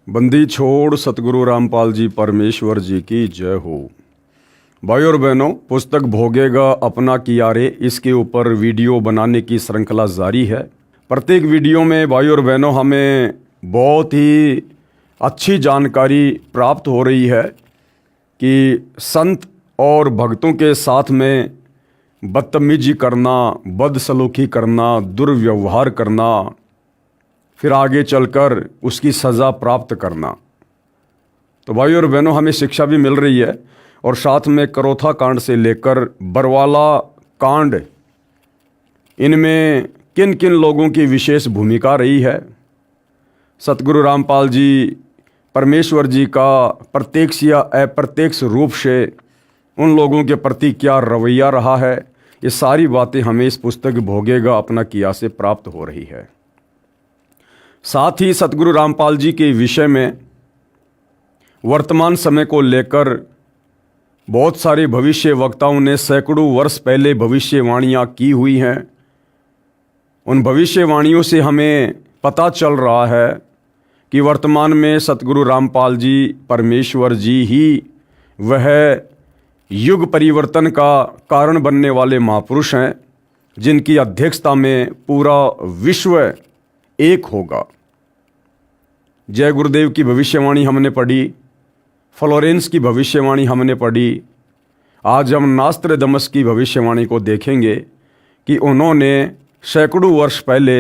बंदी छोड़ सतगुरु रामपाल जी परमेश्वर जी की जय हो। भाई और बहनों, पुस्तक भोगेगा अपना किया रे, इसके ऊपर वीडियो बनाने की श्रृंखला जारी है। प्रत्येक वीडियो में भाई और बहनों हमें बहुत ही अच्छी जानकारी प्राप्त हो रही है कि संत और भक्तों के साथ में बदतमीजी करना, बदसलूकी करना, दुर्व्यवहार करना, फिर आगे चलकर उसकी सज़ा प्राप्त करना। तो भाई और बहनों हमें शिक्षा भी मिल रही है और साथ में करोथा कांड से लेकर बरवाला कांड, इनमें किन किन लोगों की विशेष भूमिका रही है, सतगुरु रामपाल जी परमेश्वर जी का प्रत्यक्ष या अप्रत्यक्ष रूप से उन लोगों के प्रति क्या रवैया रहा है, ये सारी बातें हमें इस पुस्तक भोगेगा अपना किया से प्राप्त हो रही है। साथ ही सतगुरु रामपाल जी के विषय में वर्तमान समय को लेकर बहुत सारे भविष्य वक्ताओं ने सैकड़ों वर्ष पहले भविष्यवाणियाँ की हुई हैं। उन भविष्यवाणियों से हमें पता चल रहा है कि वर्तमान में सतगुरु रामपाल जी परमेश्वर जी ही वह युग परिवर्तन का कारण बनने वाले महापुरुष हैं, जिनकी अध्यक्षता में पूरा विश्व एक होगा। जय गुरुदेव की भविष्यवाणी हमने पढ़ी, फ्लोरेंस की भविष्यवाणी हमने पढ़ी। आज हम नास्त्रदमस की भविष्यवाणी को देखेंगे कि उन्होंने सैकड़ों वर्ष पहले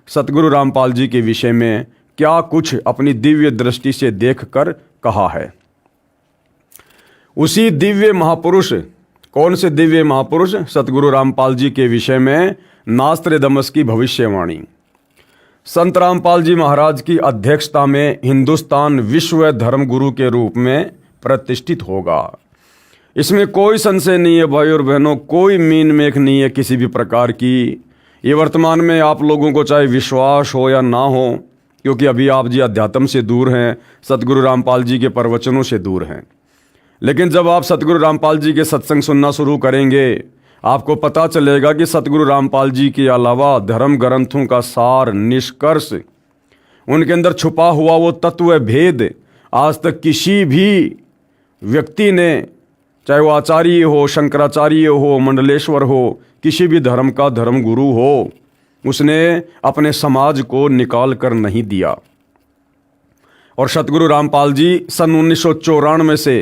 सतगुरु रामपाल जी के विषय में क्या कुछ अपनी दिव्य दृष्टि से देखकर कहा है। उसी दिव्य महापुरुष, कौन से दिव्य महापुरुष? सतगुरु रामपाल जी के विषय में नास्त्रदमस की भविष्यवाणी। संत रामपाल जी महाराज की अध्यक्षता में हिंदुस्तान विश्व धर्म गुरु के रूप में प्रतिष्ठित होगा। इसमें कोई संशय नहीं है भाई और बहनों, कोई मीन मेख नहीं है किसी भी प्रकार की। ये वर्तमान में आप लोगों को चाहे विश्वास हो या ना हो, क्योंकि अभी आप जी अध्यात्म से दूर हैं, सतगुरु रामपाल जी के प्रवचनों से दूर हैं। लेकिन जब आप सतगुरु रामपाल जी के सत्संग सुनना शुरू करेंगे, आपको पता चलेगा कि सतगुरु रामपाल जी के अलावा धर्म ग्रंथों का सार, निष्कर्ष, उनके अंदर छुपा हुआ वो तत्व भेद आज तक किसी भी व्यक्ति ने, चाहे वो आचार्य हो, शंकराचार्य हो, मंडलेश्वर हो, किसी भी धर्म का धर्म गुरु हो, उसने अपने समाज को निकाल कर नहीं दिया। और सतगुरु रामपाल जी सन 1994 से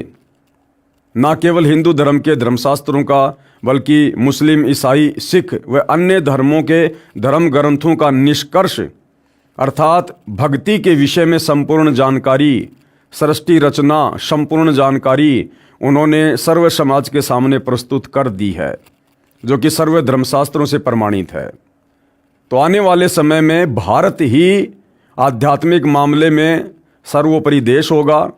न केवल हिंदू धर्म के धर्मशास्त्रों का, बल्कि मुस्लिम, ईसाई, सिख व अन्य धर्मों के धर्म ग्रंथों का निष्कर्ष अर्थात भक्ति के विषय में संपूर्ण जानकारी, सृष्टि रचना संपूर्ण जानकारी उन्होंने सर्व समाज के सामने प्रस्तुत कर दी है, जो कि सर्व धर्मशास्त्रों से प्रमाणित है। तो आने वाले समय में भारत ही आध्यात्मिक मामले में सर्वोपरि देश होगा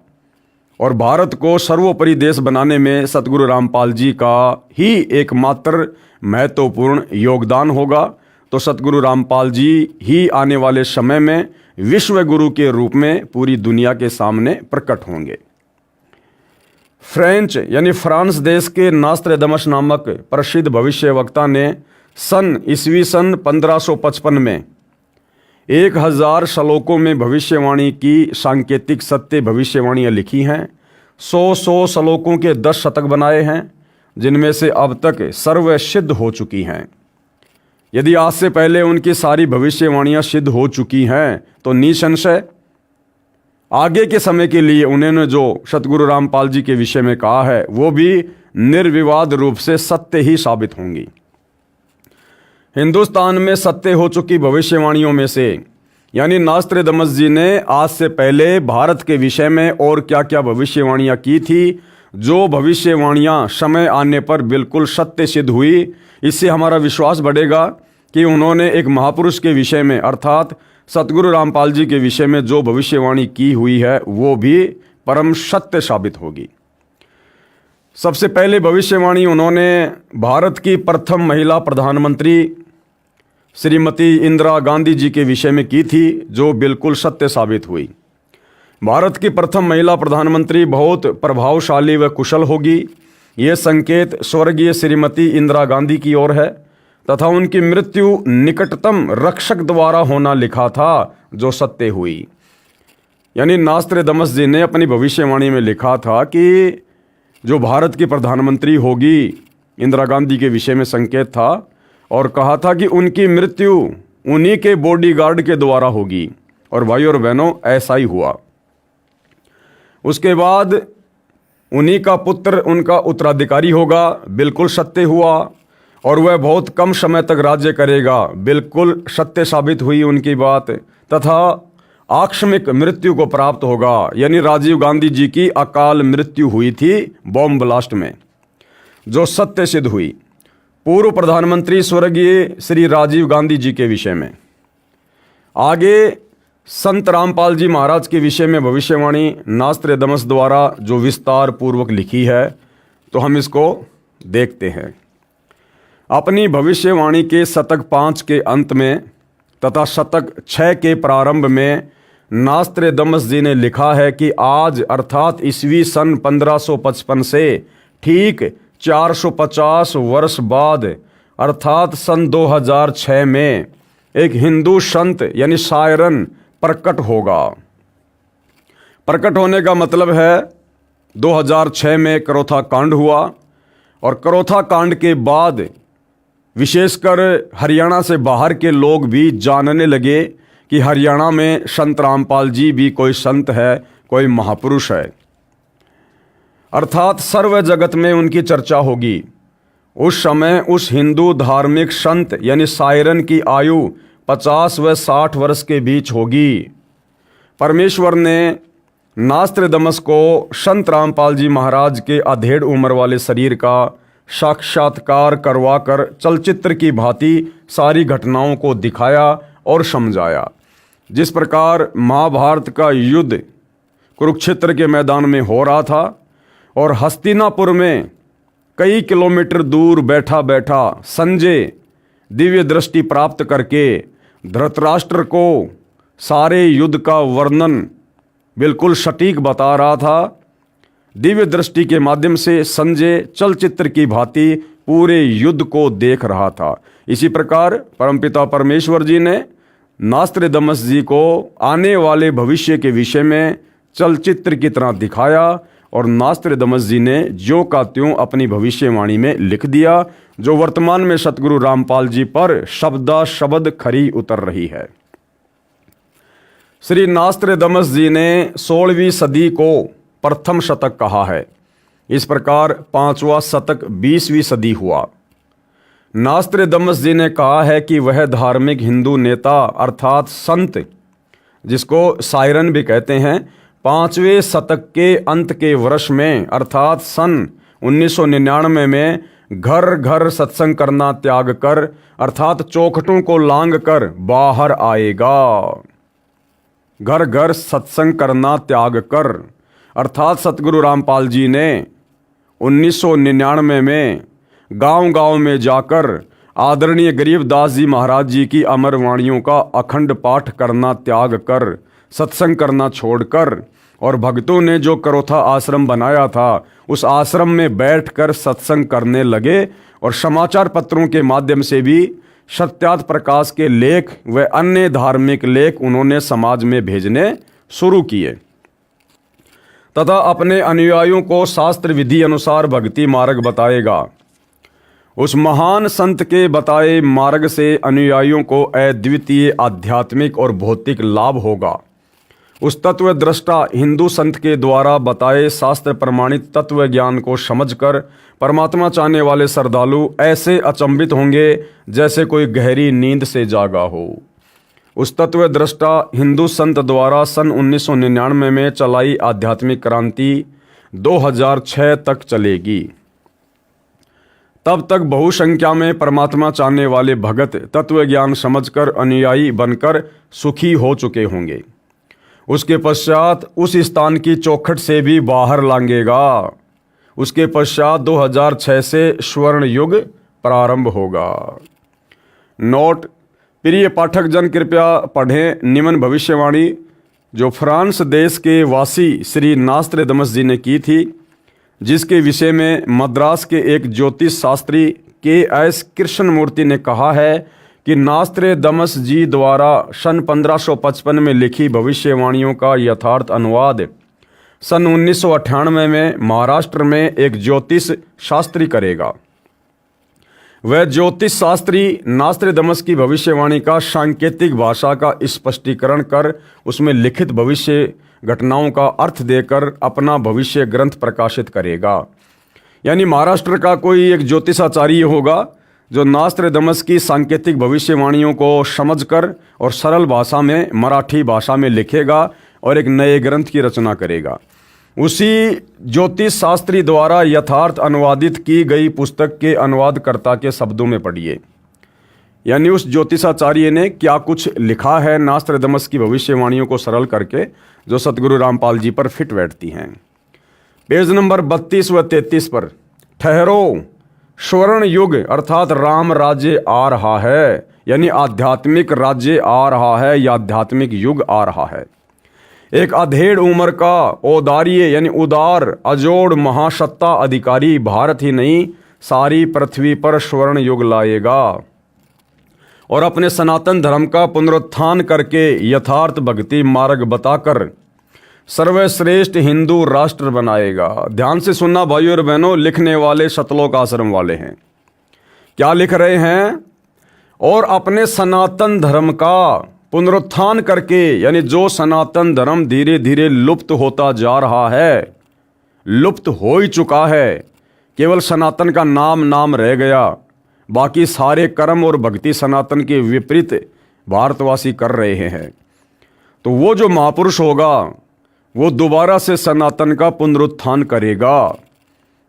और भारत को सर्वोपरि देश बनाने में सतगुरु रामपाल जी का ही एकमात्र महत्वपूर्ण योगदान होगा। तो सतगुरु रामपाल जी ही आने वाले समय में विश्व गुरु के रूप में पूरी दुनिया के सामने प्रकट होंगे। फ्रेंच यानी फ्रांस देश के नास्त्रदमस नामक प्रसिद्ध भविष्यवक्ता ने सन ईस्वी सन 1555 में 1000 श्लोकों में भविष्यवाणी की सांकेतिक सत्य भविष्यवाणियाँ लिखी हैं। 100 श्लोकों के 10 शतक बनाए हैं, जिनमें से अब तक सर्व सिद्ध हो चुकी हैं। यदि आज से पहले उनकी सारी भविष्यवाणियाँ सिद्ध हो चुकी हैं तो निसंशय आगे के समय के लिए उन्होंने जो सतगुरु रामपाल जी के विषय में कहा है वो भी निर्विवाद रूप से सत्य ही साबित होंगी। हिंदुस्तान में सत्य हो चुकी भविष्यवाणियों में से यानी नास्त्रदमस जी ने आज से पहले भारत के विषय में और क्या क्या भविष्यवाणियाँ की थी, जो भविष्यवाणियाँ समय आने पर बिल्कुल सत्य सिद्ध हुई। इससे हमारा विश्वास बढ़ेगा कि उन्होंने एक महापुरुष के विषय में अर्थात सतगुरु रामपाल जी के विषय में जो भविष्यवाणी की हुई है वो भी परम सत्य साबित होगी। सबसे पहले भविष्यवाणी उन्होंने भारत की प्रथम महिला प्रधानमंत्री श्रीमती इंदिरा गांधी जी के विषय में की थी, जो बिल्कुल सत्य साबित हुई। भारत की प्रथम महिला प्रधानमंत्री बहुत प्रभावशाली व कुशल होगी, ये संकेत स्वर्गीय श्रीमती इंदिरा गांधी की ओर है तथा उनकी मृत्यु निकटतम रक्षक द्वारा होना लिखा था, जो सत्य हुई। यानी नास्त्रेदमस जी ने अपनी भविष्यवाणी में लिखा था कि जो भारत की प्रधानमंत्री होगी, इंदिरा गांधी के विषय में संकेत था, और कहा था कि उनकी मृत्यु उन्हीं के बॉडीगार्ड के द्वारा होगी। और भाई और बहनों, ऐसा ही हुआ। उसके बाद उन्हीं का पुत्र उनका उत्तराधिकारी होगा, बिल्कुल सत्य हुआ। और वह बहुत कम समय तक राज्य करेगा, बिल्कुल सत्य साबित हुई उनकी बात। तथा आकस्मिक मृत्यु को प्राप्त होगा, यानी राजीव गांधी जी की अकाल मृत्यु हुई थी बॉम्ब ब्लास्ट में, जो सत्य सिद्ध हुई। पूर्व प्रधानमंत्री स्वर्गीय श्री राजीव गांधी जी के विषय में। आगे संत रामपाल जी महाराज के विषय में भविष्यवाणी नास्त्रेदमस द्वारा जो विस्तार पूर्वक लिखी है, तो हम इसको देखते हैं। अपनी भविष्यवाणी के शतक 5 के अंत में तथा शतक 6 के प्रारंभ में नास्त्रेदमस जी ने लिखा है कि आज अर्थात ईस्वी सन 1555 से ठीक 450 वर्ष बाद अर्थात सन 2006 में एक हिंदू संत यानी सायरन प्रकट होगा। प्रकट होने का मतलब है 2006 में करोथा कांड हुआ, और करोथा कांड के बाद विशेषकर हरियाणा से बाहर के लोग भी जानने लगे कि हरियाणा में संत रामपाल जी भी कोई संत है, कोई महापुरुष है। अर्थात सर्व जगत में उनकी चर्चा होगी। उस समय उस हिंदू धार्मिक संत यानी सायरन की आयु 50 व 60 वर्ष के बीच होगी। परमेश्वर ने नास्त्रेदमस को संत रामपाल जी महाराज के अधेड़ उम्र वाले शरीर का साक्षात्कार करवाकर चलचित्र की भांति सारी घटनाओं को दिखाया और समझाया। जिस प्रकार महाभारत का युद्ध कुरुक्षेत्र के मैदान में हो रहा था और हस्तिनापुर में कई किलोमीटर दूर बैठा बैठा संजय दिव्य दृष्टि प्राप्त करके धृतराष्ट्र को सारे युद्ध का वर्णन बिल्कुल सटीक बता रहा था। दिव्य दृष्टि के माध्यम से संजय चलचित्र की भांति पूरे युद्ध को देख रहा था। इसी प्रकार परमपिता परमेश्वर जी ने नास्त्रेदमस जी को आने वाले भविष्य के विषय में चलचित्र की तरह दिखाया, और नास्त्रेदमस जी ने ज्यों का त्यों अपनी भविष्यवाणी में लिख दिया, जो वर्तमान में सतगुरु रामपाल जी पर शब्दा शब्द खरी उतर रही है। श्री नास्त्रेदमस जी ने 16वीं सदी को प्रथम शतक कहा है। इस प्रकार 5वां शतक 20वीं सदी हुआ। नास्त्रेदमस जी ने कहा है कि वह धार्मिक हिंदू नेता अर्थात संत, जिसको सायरन भी कहते हैं, 5वें शतक के अंत के वर्ष में अर्थात सन 1999 में घर घर सत्संग करना त्याग कर अर्थात चौखटों को लांग कर बाहर आएगा। घर घर सत्संग करना त्याग कर अर्थात सतगुरु रामपाल जी ने 1999 में गांव-गांव में जाकर आदरणीय गरीबदास जी महाराज जी की अमर वाणियों का अखंड पाठ करना त्याग कर सत्संग करना छोड़कर, और भक्तों ने जो करोथा आश्रम बनाया था उस आश्रम में बैठकर सत्संग करने लगे, और समाचार पत्रों के माध्यम से भी सत्यार्थ प्रकाश के लेख व अन्य धार्मिक लेख उन्होंने समाज में भेजने शुरू किए तथा अपने अनुयायियों को शास्त्र विधि अनुसार भक्ति मार्ग बताएगा। उस महान संत के बताए मार्ग से अनुयायियों को अद्वितीय आध्यात्मिक और भौतिक लाभ होगा। उस तत्व दृष्टा हिंदू संत के द्वारा बताए शास्त्र प्रमाणित तत्व ज्ञान को समझकर परमात्मा चाहने वाले श्रद्धालु ऐसे अचंभित होंगे जैसे कोई गहरी नींद से जागा हो। उस तत्व दृष्टा हिंदू संत द्वारा सन 1999 में चलाई आध्यात्मिक क्रांति 2006 तक चलेगी। तब तक बहुसंख्या में परमात्मा चाहने वाले भगत तत्व ज्ञान समझकर अनुयायी बनकर सुखी हो चुके होंगे। उसके पश्चात उस स्थान की चौखट से भी बाहर लांघेगा। उसके पश्चात 2006 से स्वर्ण युग प्रारंभ होगा। नोट: प्रिय पाठक जन कृपया पढ़ें निम्न भविष्यवाणी जो फ्रांस देश के वासी श्री नास्त्रेदमस जी ने की थी, जिसके विषय में मद्रास के एक ज्योतिष शास्त्री के एस कृष्णमूर्ति ने कहा है कि नास्त्रेदमस जी द्वारा सन 1555 में लिखी भविष्यवाणियों का यथार्थ अनुवाद सन 1998 में महाराष्ट्र में एक ज्योतिष शास्त्री करेगा। वह ज्योतिष शास्त्री नास्त्रेदमस की भविष्यवाणी का सांकेतिक भाषा का स्पष्टीकरण कर उसमें लिखित भविष्य घटनाओं का अर्थ देकर अपना भविष्य ग्रंथ प्रकाशित करेगा। यानी महाराष्ट्र का कोई एक ज्योतिषाचार्य होगा जो नास्त्रेदमस की सांकेतिक भविष्यवाणियों को समझकर और सरल भाषा में, मराठी भाषा में लिखेगा और एक नए ग्रंथ की रचना करेगा। उसी ज्योतिष शास्त्री द्वारा यथार्थ अनुवादित की गई पुस्तक के अनुवादकर्ता के शब्दों में पढ़िए। यानी उस ज्योतिषाचार्य ने क्या कुछ लिखा है नास्त्रेदमस की भविष्यवाणियों को सरल करके, जो सतगुरु रामपाल जी पर फिट बैठती हैं। पेज नंबर 32 व 33 पर, ठहरो, स्वर्ण युग अर्थात राम राज्य आ रहा है, यानी आध्यात्मिक राज्य आ रहा है या आध्यात्मिक युग आ रहा है। एक अधेड़ उम्र का औदार्य यानी उदार अजोड़ महासत्ता अधिकारी भारत ही नहीं सारी पृथ्वी पर स्वर्ण युग लाएगा और अपने सनातन धर्म का पुनरुत्थान करके यथार्थ भक्ति मार्ग बताकर सर्वश्रेष्ठ हिंदू राष्ट्र बनाएगा। ध्यान से सुनना भाइयों और बहनों, लिखने वाले सतलोक आश्रम वाले हैं। क्या लिख रहे हैं? और अपने सनातन धर्म का पुनरुत्थान करके, यानी जो सनातन धर्म धीरे धीरे लुप्त होता जा रहा है, लुप्त हो ही चुका है, केवल सनातन का नाम रह गया, बाकी सारे कर्म और भक्ति सनातन के विपरीत भारतवासी कर रहे हैं। तो वो जो महापुरुष होगा वो दोबारा से सनातन का पुनरुत्थान करेगा।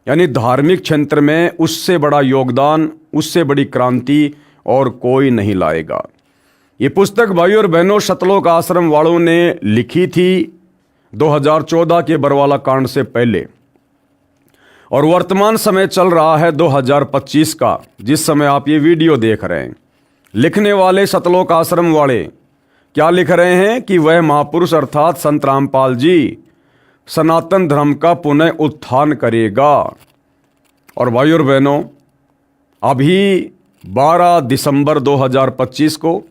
यानी धार्मिक क्षेत्र में उससे बड़ा योगदान, उससे बड़ी क्रांति और कोई नहीं लाएगा। ये पुस्तक भाइयों और बहनों सतलोक आश्रम वालों ने लिखी थी 2014 के बरवाला कांड से पहले, और वर्तमान समय चल रहा है 2025 का, जिस समय आप ये वीडियो देख रहे हैं। लिखने वाले सतलोक आश्रम वाले क्या लिख रहे हैं कि वह महापुरुष अर्थात संत रामपाल जी सनातन धर्म का पुनः उत्थान करेगा। और भाइयों और बहनों, अभी 12 दिसंबर 2025 को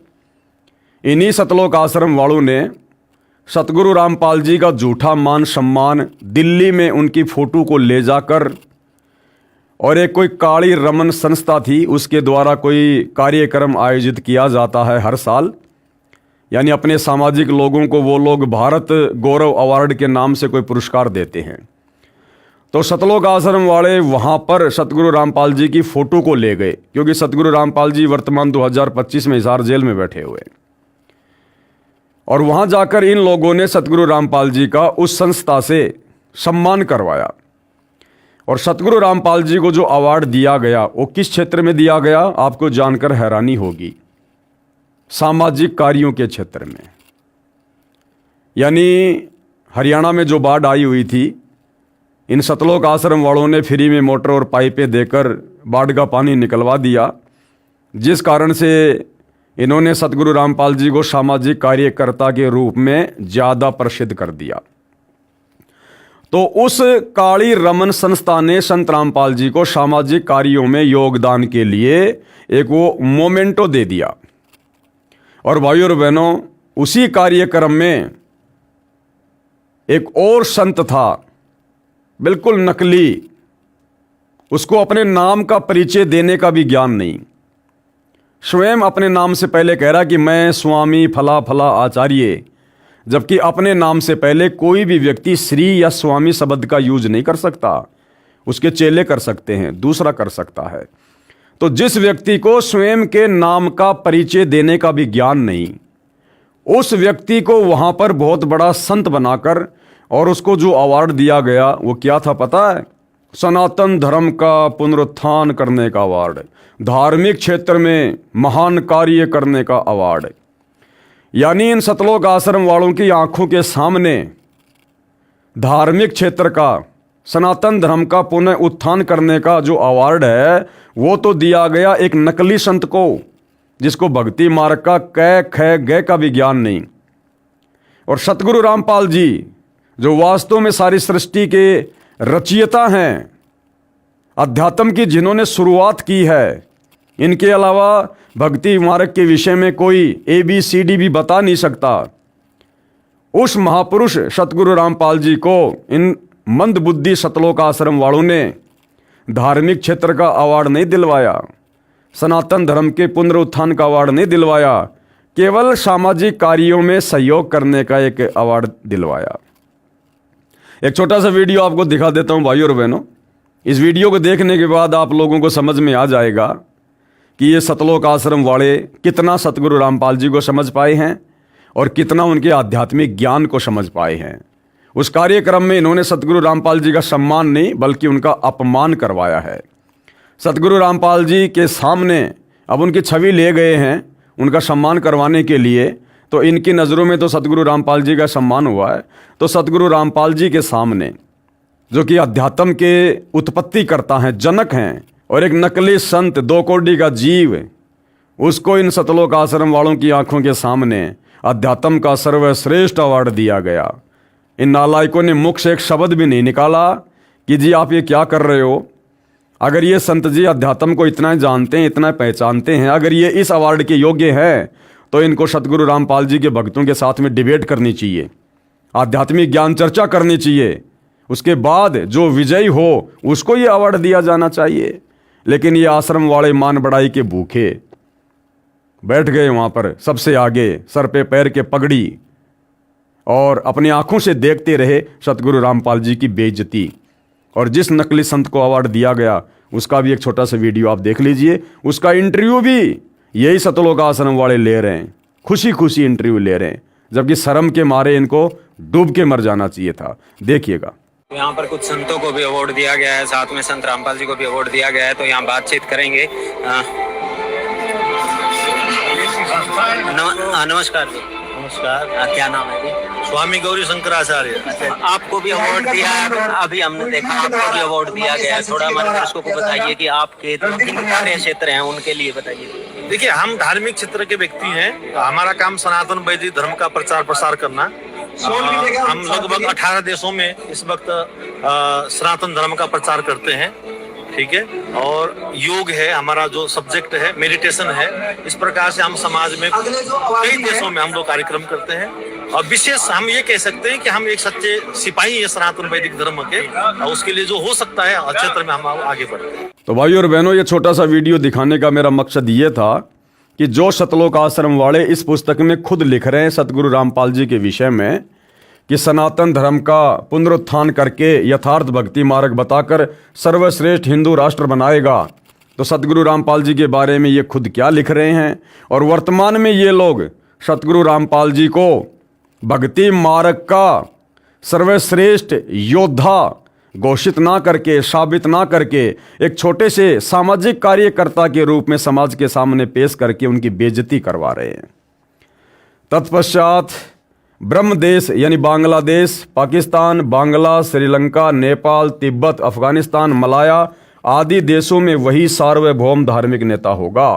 इन्हीं सतलोक आश्रम वालों ने सतगुरु रामपाल जी का झूठा मान सम्मान दिल्ली में उनकी फोटो को ले जाकर, और एक कोई काली रमन संस्था थी उसके द्वारा कोई कार्यक्रम आयोजित किया जाता है हर साल, यानी अपने सामाजिक लोगों को वो लोग भारत गौरव अवार्ड के नाम से कोई पुरस्कार देते हैं। तो सतलोक आश्रम वाले वहाँ पर सतगुरु रामपाल जी की फ़ोटो को ले गए, क्योंकि सतगुरु रामपाल जी वर्तमान 2025 में हिसार जेल में बैठे हुए, और वहाँ जाकर इन लोगों ने सतगुरु रामपाल जी का उस संस्था से सम्मान करवाया। और सतगुरु रामपाल जी को जो अवार्ड दिया गया वो किस क्षेत्र में दिया गया, आपको जानकर हैरानी होगी, सामाजिक कार्यों के क्षेत्र में। यानी हरियाणा में जो बाढ़ आई हुई थी, इन सतलोक आश्रम वालों ने फ्री में मोटर और पाइपें देकर बाढ़ का पानी निकलवा दिया, जिस कारण से इन्होंने सतगुरु रामपाल जी को सामाजिक कार्यकर्ता के रूप में ज़्यादा प्रसिद्ध कर दिया। तो उस काली रमन संस्था ने संत रामपाल जी को सामाजिक कार्यों में योगदान के लिए एक वो मोमेंटो दे दिया। और भाइयों और बहनों, उसी कार्यक्रम में एक और संत था, बिल्कुल नकली, उसको अपने नाम का परिचय देने का भी ज्ञान नहीं, स्वयं अपने नाम से पहले कह रहा कि मैं स्वामी फला फला आचार्य, जबकि अपने नाम से पहले कोई भी व्यक्ति श्री या स्वामी शब्द का यूज नहीं कर सकता। उसके चेले कर सकते हैं, दूसरा कर सकता है। तो जिस व्यक्ति को स्वयं के नाम का परिचय देने का भी ज्ञान नहीं, उस व्यक्ति को वहां पर बहुत बड़ा संत बनाकर और उसको जो अवार्ड दिया गया वो क्या था पता है? सनातन धर्म का पुनरुत्थान करने का अवार्ड, धार्मिक क्षेत्र में महान कार्य करने का अवार्ड। यानी इन सतलोक आश्रम वालों की आंखों के सामने धार्मिक क्षेत्र का, सनातन धर्म का पुनः उत्थान करने का जो अवार्ड है वो तो दिया गया एक नकली संत को, जिसको भक्ति मार्ग का कै ख गय का भी ज्ञान नहीं। और सतगुरु रामपाल जी जो वास्तव में सारी सृष्टि के रचयिता हैं, अध्यात्म की जिन्होंने शुरुआत की है, इनके अलावा भक्ति मार्ग के विषय में कोई ABCD भी बता नहीं सकता, उस महापुरुष सतगुरु रामपाल जी को इन मंदबुद्धि सतलोक आश्रम वालों ने धार्मिक क्षेत्र का अवार्ड नहीं दिलवाया, सनातन धर्म के पुनरुत्थान का अवार्ड नहीं दिलवाया, केवल सामाजिक कार्यों में सहयोग करने का एक अवार्ड दिलवाया। एक छोटा सा वीडियो आपको दिखा देता हूं भाइयों और बहनों। इस वीडियो को देखने के बाद आप लोगों को समझ में आ जाएगा कि ये सतलोक आश्रम वाले कितना सतगुरु रामपाल जी को समझ पाए हैं और कितना उनके आध्यात्मिक ज्ञान को समझ पाए हैं। उस कार्यक्रम में इन्होंने सतगुरु रामपाल जी का सम्मान नहीं बल्कि उनका अपमान करवाया है। सतगुरु रामपाल जी के सामने अब उनकी छवि ले गए हैं उनका सम्मान करवाने के लिए, तो इनकी नज़रों में तो सतगुरु रामपाल जी का सम्मान हुआ है। तो सतगुरु रामपाल जी के सामने, जो कि अध्यात्म के उत्पत्ति करता हैं, जनक हैं और एक नकली संत, 2 कोड़ी का जीव, उसको इन सतलोक आश्रम वालों की आंखों के सामने अध्यात्म का सर्वश्रेष्ठ अवार्ड दिया गया। इन नालायकों ने मुख से एक शब्द भी नहीं निकाला कि जी आप ये क्या कर रहे हो। अगर ये संत जी अध्यात्म को इतना जानते हैं, इतना पहचानते हैं, अगर ये इस अवार्ड के योग्य हैं, तो इनको सतगुरु रामपाल जी के भक्तों के साथ में डिबेट करनी चाहिए, आध्यात्मिक ज्ञान चर्चा करनी चाहिए। उसके बाद जो विजयी हो उसको ये अवार्ड दिया जाना चाहिए। लेकिन ये आश्रम वाले मान बढ़ाई के भूखे बैठ गए वहाँ पर सबसे आगे, सर पे पैर के पगड़ी, और अपनी आंखों से देखते रहे सतगुरु रामपाल जी की बेइज्जती। और जिस नकली संत को अवार्ड दिया गया उसका भी एक छोटा सा वीडियो आप देख लीजिए। उसका इंटरव्यू भी यही सतलोक आश्रम वाले ले रहे हैं, खुशी खुशी इंटरव्यू ले रहे हैं, जबकि शर्म के मारे इनको डूब के मर जाना चाहिए था। देखिएगा। यहाँ पर कुछ संतों को भी अवार्ड दिया गया है, साथ में संत रामपाल जी को भी अवार्ड दिया गया है, तो यहाँ बातचीत करेंगे। नमस्कार जी। नमस्कार। क्या नाम है जी? स्वामी गौरी शंकराचार्य। आपको भी अवार्ड दिया है, अभी हमने देखा आपको भी अवार्ड दिया गया है। थोड़ा हमारे दर्शकों को बताइए कि आपके जो कार्य क्षेत्र हैं उनके लिए बताइए। देखिए, हम धार्मिक क्षेत्र के व्यक्ति हैं। हमारा काम सनातन वैदिक धर्म का प्रचार प्रसार करना। हम लगभग 18 देशों में इस वक्त सनातन धर्म का प्रचार करते हैं, ठीक है। और योग है हमारा जो सब्जेक्ट है, मेडिटेशन है। इस प्रकार से हम समाज में कई देशों में हम लोग कार्यक्रम करते हैं। और विशेष हम ये कह सकते हैं कि हम एक सच्चे सिपाही है सनातन वैदिक धर्म के, और उसके लिए जो हो सकता है क्षेत्र में हम आगे बढ़ते हैं। तो भाइयों और बहनों, ये छोटा सा वीडियो दिखाने का मेरा मकसद ये था कि जो सतलोक आश्रम वाले इस पुस्तक में खुद लिख रहे हैं सतगुरु रामपाल जी के विषय में कि सनातन धर्म का पुनरुत्थान करके यथार्थ भक्ति मार्ग बताकर सर्वश्रेष्ठ हिंदू राष्ट्र बनाएगा, तो सतगुरु रामपाल जी के बारे में ये खुद क्या लिख रहे हैं। और वर्तमान में ये लोग सतगुरु रामपाल जी को भक्ति मार्ग का सर्वश्रेष्ठ योद्धा घोषित ना करके, साबित ना करके, एक छोटे से सामाजिक कार्यकर्ता के रूप में समाज के सामने पेश करके उनकी बेइज्जती करवा रहे हैं। तत्पश्चात ब्रह्म देश यानी बांग्लादेश, पाकिस्तान, बांग्ला, श्रीलंका, नेपाल, तिब्बत, अफगानिस्तान, मलाया आदि देशों में वही सार्वभौम धार्मिक नेता होगा।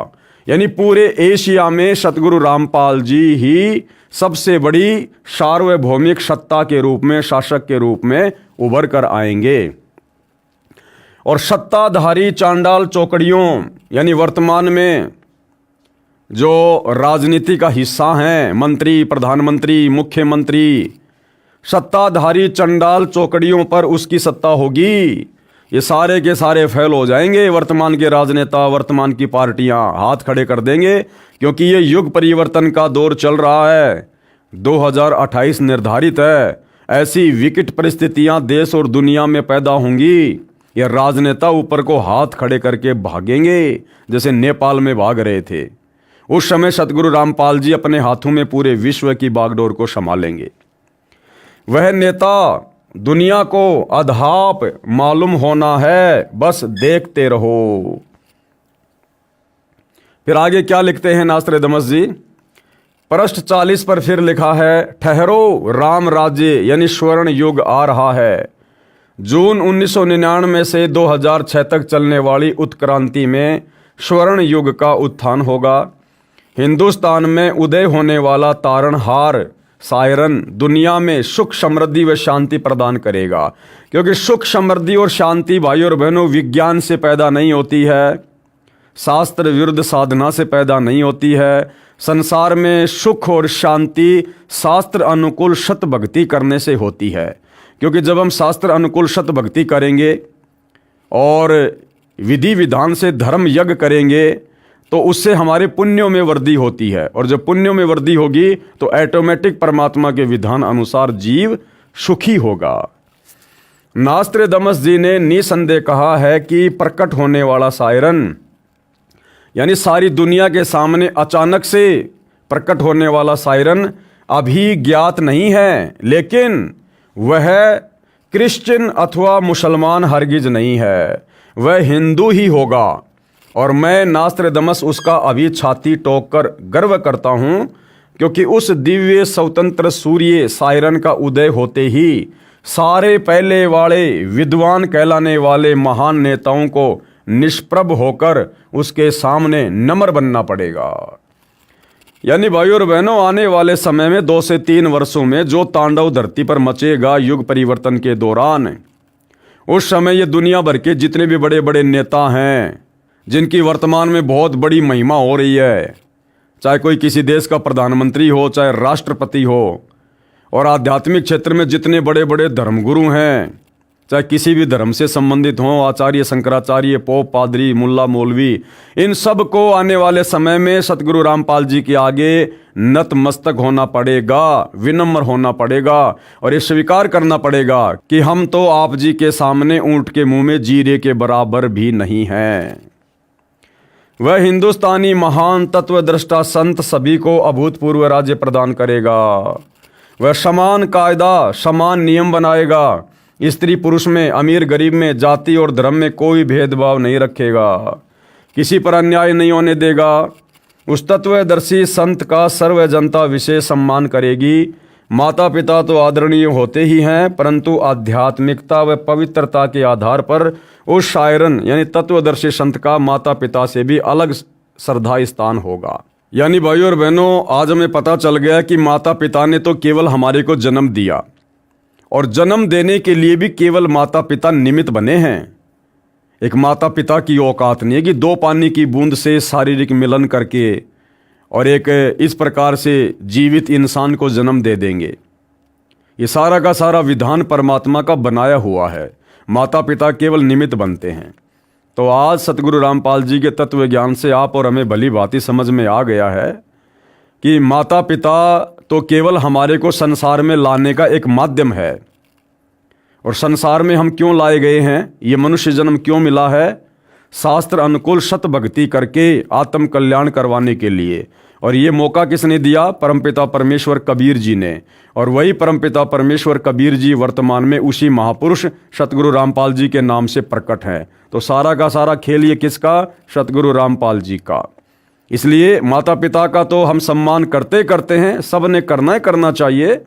यानी पूरे एशिया में सतगुरु रामपाल जी ही सबसे बड़ी सार्वभौमिक सत्ता के रूप में, शासक के रूप में उभर कर आएंगे। और सत्ताधारी चांडाल चौकड़ियों यानी वर्तमान में जो राजनीति का हिस्सा हैं, मंत्री, प्रधानमंत्री, मुख्यमंत्री, सत्ताधारी चंडाल चौकड़ियों पर उसकी सत्ता होगी। ये सारे के सारे फेल हो जाएंगे। वर्तमान के राजनेता, वर्तमान की पार्टियां हाथ खड़े कर देंगे, क्योंकि ये युग परिवर्तन का दौर चल रहा है। 2028 निर्धारित है। ऐसी विकट परिस्थितियां देश और दुनिया में पैदा होंगी, ये राजनेता ऊपर को हाथ खड़े करके भागेंगे, जैसे नेपाल में भाग रहे थे। उस समय सतगुरु रामपाल जी अपने हाथों में पूरे विश्व की बागडोर को संभालेंगे। वह नेता दुनिया को अधाप मालूम होना है, बस देखते रहो। फिर आगे क्या लिखते हैं नास्त्रेदमस जी? पृष्ठ 40 पर फिर लिखा है, ठहरो राम राज्य यानी स्वर्ण युग आ रहा है। जून 1999 से 2006 तक चलने उतक्रांति उत्क्रांति में स्वर्ण युग का उत्थान होगा। हिंदुस्तान में उदय होने वाला तारणहार सायरन दुनिया में सुख, समृद्धि व शांति प्रदान करेगा। क्योंकि सुख, समृद्धि और शांति भाइयों और बहनों विज्ञान से पैदा नहीं होती है, शास्त्र विरुद्ध साधना से पैदा नहीं होती है। संसार में सुख और शांति शास्त्र अनुकूल सत भक्ति करने से होती है, क्योंकि जब हम शास्त्र अनुकूल सत भक्ति करेंगे और विधि विधान से धर्म यज्ञ करेंगे तो उससे हमारे पुण्यों में वृद्धि होती है, और जब पुण्यों में वृद्धि होगी तो ऑटोमेटिक परमात्मा के विधान अनुसार जीव सुखी होगा। नास्त्रेदमस जी ने निसंदेह कहा है कि प्रकट होने वाला सायरन, यानी सारी दुनिया के सामने अचानक से प्रकट होने वाला सायरन अभी ज्ञात नहीं है, लेकिन वह क्रिश्चियन अथवा मुसलमान हरगिज नहीं है, वह हिंदू ही होगा। और मैं नास्त्रेदमस उसका अभी छाती ठोक कर गर्व करता हूँ, क्योंकि उस दिव्य स्वतंत्र सूर्य सायरन का उदय होते ही सारे पहले वाले विद्वान कहलाने वाले महान नेताओं को निष्प्रभ होकर उसके सामने नम्र बनना पड़ेगा। यानी भाइयों और बहनों, आने वाले समय में 2 से 3 वर्षों में जो तांडव धरती पर मचेगा युग परिवर्तन के दौरान, उस समय ये दुनिया भर के जितने भी बड़े बड़े नेता हैं जिनकी वर्तमान में बहुत बड़ी महिमा हो रही है, चाहे कोई किसी देश का प्रधानमंत्री हो, चाहे राष्ट्रपति हो, और आध्यात्मिक क्षेत्र में जितने बड़े बड़े धर्मगुरु हैं, चाहे किसी भी धर्म से संबंधित हों, आचार्य शंकराचार्य, पोप, पादरी, मुल्ला, मौलवी, इन सब को आने वाले समय में सतगुरु रामपाल जी के आगे नतमस्तक होना पड़ेगा, विनम्र होना पड़ेगा, और ये स्वीकार करना पड़ेगा कि हम तो आप जी के सामने ऊंट के मुंह में जीरे के बराबर भी नहीं हैं। वह हिंदुस्तानी महान तत्वदृष्टा संत सभी को अभूतपूर्व राज्य प्रदान करेगा। वह समान कायदा, समान नियम बनाएगा। स्त्री पुरुष में, अमीर गरीब में, जाति और धर्म में कोई भेदभाव नहीं रखेगा, किसी पर अन्याय नहीं होने देगा। उस तत्वदर्शी संत का सर्व जनता विशेष सम्मान करेगी। माता पिता तो आदरणीय होते ही हैं, परंतु आध्यात्मिकता व पवित्रता के आधार पर उस सायरन यानी तत्वदर्शी संत का माता पिता से भी अलग श्रद्धा स्थान होगा। यानी भाइयों और बहनों, आज हमें पता चल गया कि माता पिता ने तो केवल हमारे को जन्म दिया, और जन्म देने के लिए भी केवल माता पिता निमित्त बने हैं। एक माता पिता की औकात नहीं है कि 2 पानी की बूंद से शारीरिक मिलन करके और एक इस प्रकार से जीवित इंसान को जन्म दे देंगे। ये सारा का सारा विधान परमात्मा का बनाया हुआ है, माता पिता केवल निमित्त बनते हैं। तो आज सतगुरु रामपाल जी के तत्व ज्ञान से आप और हमें भली भांति समझ में आ गया है कि माता पिता तो केवल हमारे को संसार में लाने का एक माध्यम है, और संसार में हम क्यों लाए गए हैं, ये मनुष्य जन्म क्यों मिला है, शास्त्र अनुकूल सत भक्ति करके आत्म कल्याण करवाने के लिए। और ये मौका किसने दिया? परमपिता परमेश्वर कबीर जी ने। और वही परमपिता परमेश्वर कबीर जी वर्तमान में उसी महापुरुष सतगुरु रामपाल जी के नाम से प्रकट हैं। तो सारा का सारा खेल ये किसका? सतगुरु रामपाल जी का। इसलिए माता पिता का तो हम सम्मान करते करते हैं, सब ने करना चाहिए,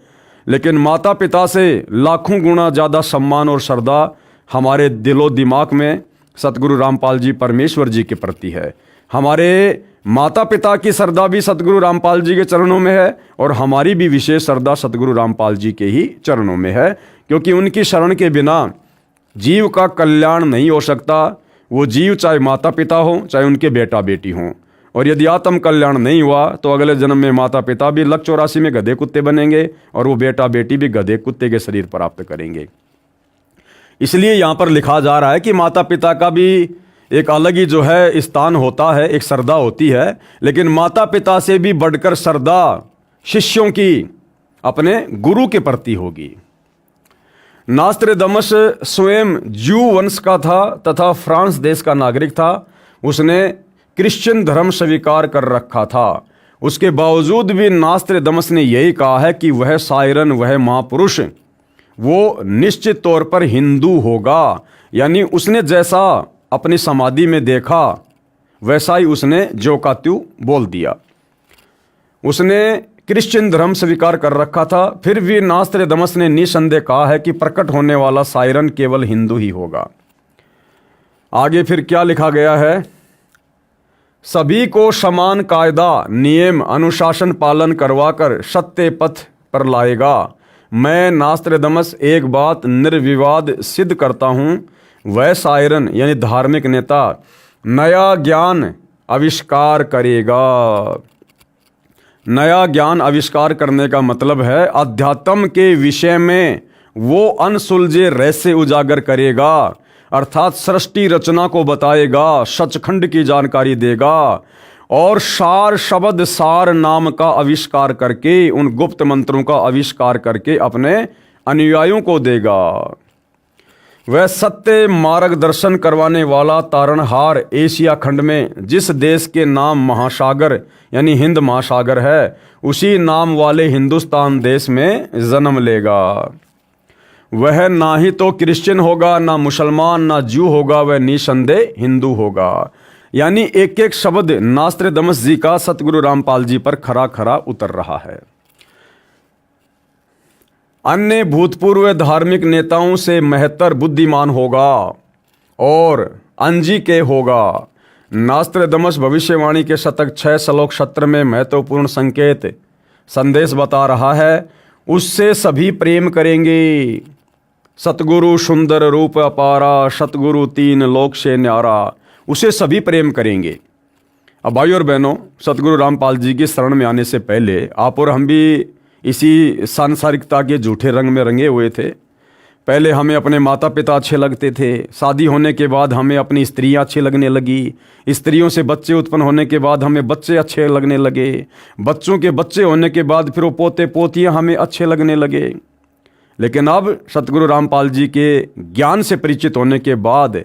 लेकिन माता पिता से लाखों गुना ज़्यादा सम्मान और श्रद्धा हमारे दिलो दिमाग में सतगुरु रामपाल जी परमेश्वर जी के प्रति है। हमारे माता पिता की श्रद्धा भी सतगुरु रामपाल जी के चरणों में है, और हमारी भी विशेष श्रद्धा सतगुरु रामपाल जी के ही चरणों में है, क्योंकि उनकी शरण के बिना जीव का कल्याण नहीं हो सकता। वो जीव चाहे माता पिता हो, चाहे उनके बेटा बेटी हों, और यदि आत्म कल्याण नहीं हुआ तो अगले जन्म में माता पिता भी लक 84 में गधे कुत्ते बनेंगे, और वो बेटा बेटी भी गधे कुत्ते के शरीर प्राप्त करेंगे। इसलिए यहाँ पर लिखा जा रहा है कि माता पिता का भी एक अलग ही जो है स्थान होता है, एक श्रद्धा होती है, लेकिन माता पिता से भी बढ़कर श्रद्धा शिष्यों की अपने गुरु के प्रति होगी। नास्त्रेदमस स्वयं ज्यू वंश का था तथा फ्रांस देश का नागरिक था। उसने क्रिश्चियन धर्म स्वीकार कर रखा था। उसके बावजूद भी नास्त्रेदमस ने यही कहा है कि वह सायरन, वह महापुरुष, वो निश्चित तौर पर हिंदू होगा। यानी उसने जैसा अपनी समाधि में देखा वैसा ही उसने जो का त्यों बोल दिया। उसने क्रिश्चियन धर्म स्वीकार कर रखा था, फिर भी नास्त्रेदमस ने निसंदेह कहा है कि प्रकट होने वाला सायरन केवल हिंदू ही होगा। आगे फिर क्या लिखा गया है? सभी को समान कायदा, नियम, अनुशासन पालन करवाकर सत्य पथ पर लाएगा। मैं नास्त्रेदमस एक बात निर्विवाद सिद्ध करता हूँ, वह सायरन यानी धार्मिक नेता नया ज्ञान आविष्कार करेगा। नया ज्ञान आविष्कार करने का मतलब है अध्यात्म के विषय में वो अनसुलझे रहस्य उजागर करेगा, अर्थात सृष्टि रचना को बताएगा, सचखंड की जानकारी देगा और सार शब्द सार नाम का आविष्कार करके, उन गुप्त मंत्रों का आविष्कार करके अपने अनुयायियों को देगा। वह सत्य मार्गदर्शन करवाने वाला तारणहार एशिया खंड में जिस देश के नाम महासागर यानी हिंद महासागर है, उसी नाम वाले हिंदुस्तान देश में जन्म लेगा। वह ना ही तो क्रिश्चियन होगा, ना मुसलमान, ना ज्यू होगा, वह निसंदेह हिंदू होगा। यानी एक एक शब्द नास्त्रेदमस जी का सतगुरु रामपाल जी पर खरा खरा उतर रहा है। अन्य भूतपूर्व धार्मिक नेताओं से महत्तर बुद्धिमान होगा और अंजी के होगा। नास्त्रेदमस भविष्यवाणी के शतक 6 श्लोक 17 में महत्वपूर्ण संकेत संदेश बता रहा है, उससे सभी प्रेम करेंगे। सतगुरु सुंदर रूप अपारा, सतगुरु 3 लोक से न्यारा, उसे सभी प्रेम करेंगे। अब भाइयों और बहनों, सतगुरु रामपाल जी की शरण में आने से पहले आप और हम भी इसी सांसारिकता के झूठे रंग में रंगे हुए थे। पहले हमें अपने माता पिता अच्छे लगते थे, शादी होने के बाद हमें अपनी स्त्रियां अच्छी लगने लगी, स्त्रियों से बच्चे उत्पन्न होने के बाद हमें बच्चे अच्छे लगने लगे, बच्चों के बच्चे होने के बाद फिर वो पोते पोतियां हमें अच्छे लगने लगे। लेकिन अब सतगुरु रामपाल जी के ज्ञान से परिचित होने के बाद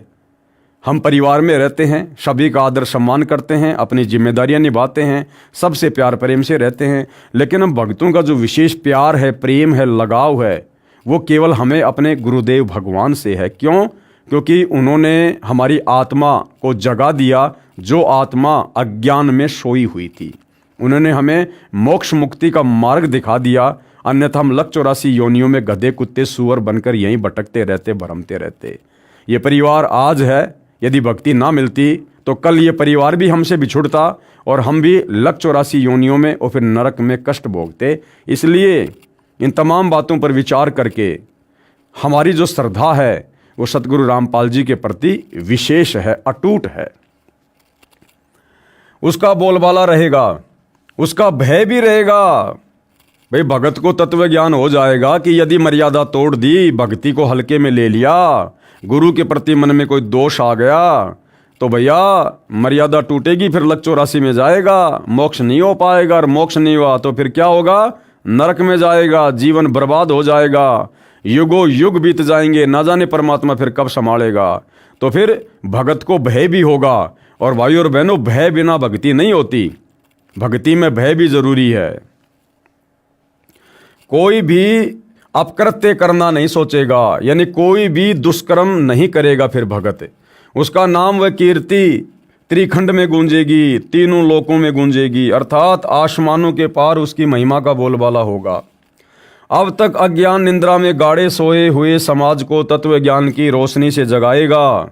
हम परिवार में रहते हैं, सभी का आदर सम्मान करते हैं, अपनी जिम्मेदारियां निभाते हैं, सबसे प्यार प्रेम से रहते हैं। लेकिन हम भक्तों का जो विशेष प्यार है, प्रेम है, लगाव है, वो केवल हमें अपने गुरुदेव भगवान से है। क्यों? क्योंकि उन्होंने हमारी आत्मा को जगा दिया, जो आत्मा अज्ञान में सोई हुई थी। उन्होंने हमें मोक्ष मुक्ति का मार्ग दिखा दिया, अन्यथा हम लक 84 योनियों में गधे कुत्ते सूअर बनकर यहीं भटकते रहते, भरमते रहते। ये परिवार आज है, यदि भक्ति ना मिलती तो कल ये परिवार भी हमसे बिछुड़ता और हम भी लक 84 योनियों में और फिर नरक में कष्ट भोगते। इसलिए इन तमाम बातों पर विचार करके हमारी जो श्रद्धा है वो सतगुरु रामपाल जी के प्रति विशेष है, अटूट है। उसका बोलबाला रहेगा, उसका भय भी रहेगा। भाई भगत को तत्व ज्ञान हो जाएगा कि यदि मर्यादा तोड़ दी, भक्ति को हल्के में ले लिया, गुरु के प्रति मन में कोई दोष आ गया तो भैया मर्यादा टूटेगी, फिर लक 84 में जाएगा, मोक्ष नहीं हो पाएगा। और मोक्ष नहीं हुआ तो फिर क्या होगा? नरक में जाएगा, जीवन बर्बाद हो जाएगा, युगों युग बीत जाएंगे, ना जाने परमात्मा फिर कब संभालेगा। तो फिर भगत को भय भी होगा। और भाइयों और बहनों, भय बिना भक्ति नहीं होती, भक्ति में भय भी जरूरी है। कोई भी अपकृत्य करना नहीं सोचेगा, यानी कोई भी दुष्कर्म नहीं करेगा, फिर भगत उसका नाम व कीर्ति त्रिखंड में गूंजेगी, तीनों लोकों में गूंजेगी, अर्थात आसमानों के पार उसकी महिमा का बोलबाला होगा। अब तक अज्ञान निंद्रा में गाड़े सोए हुए समाज को तत्व ज्ञान की रोशनी से जगाएगा।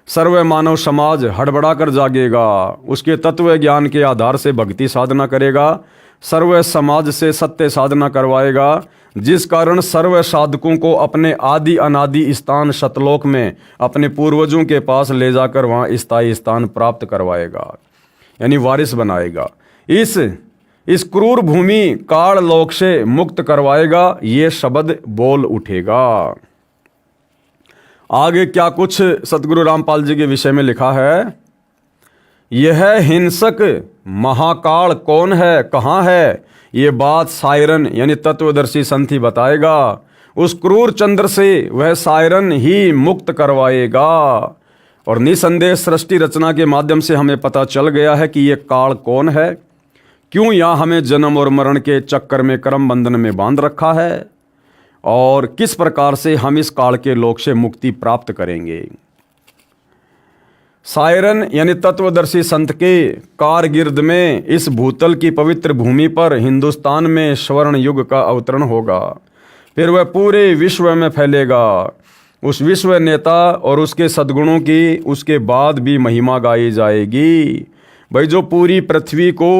सर्व मानव समाज हड़बड़ा कर जागेगा, उसके तत्व ज्ञान के आधार से भक्ति साधना करेगा, सर्व समाज से सत्य साधना करवाएगा, जिस कारण सर्व साधकों को अपने आदि अनादि स्थान सतलोक में अपने पूर्वजों के पास ले जाकर वहाँ स्थायी स्थान प्राप्त करवाएगा, यानी वारिस बनाएगा। इस क्रूर भूमि काल लोक से मुक्त करवाएगा, ये शब्द बोल उठेगा। आगे क्या कुछ सतगुरु रामपाल जी के विषय में लिखा है? यह हिंसक महाकाल कौन है, कहाँ है, ये बात सायरन यानी तत्वदर्शी संत ही बताएगा। उस क्रूर चंद्र से वह सायरन ही मुक्त करवाएगा। और निसंदेह सृष्टि रचना के माध्यम से हमें पता चल गया है कि ये काल कौन है, क्यों यहाँ हमें जन्म और मरण के चक्कर में कर्म बंधन में बांध रखा है, और किस प्रकार से हम इस काल के लोक से मुक्ति प्राप्त करेंगे। सायरन यानी तत्वदर्शी संत के कारगिर्द में इस भूतल की पवित्र भूमि पर हिंदुस्तान में स्वर्ण युग का अवतरण होगा, फिर वह पूरे विश्व में फैलेगा। उस विश्व नेता और उसके सद्गुणों की उसके बाद भी महिमा गाई जाएगी। भाई जो पूरी पृथ्वी को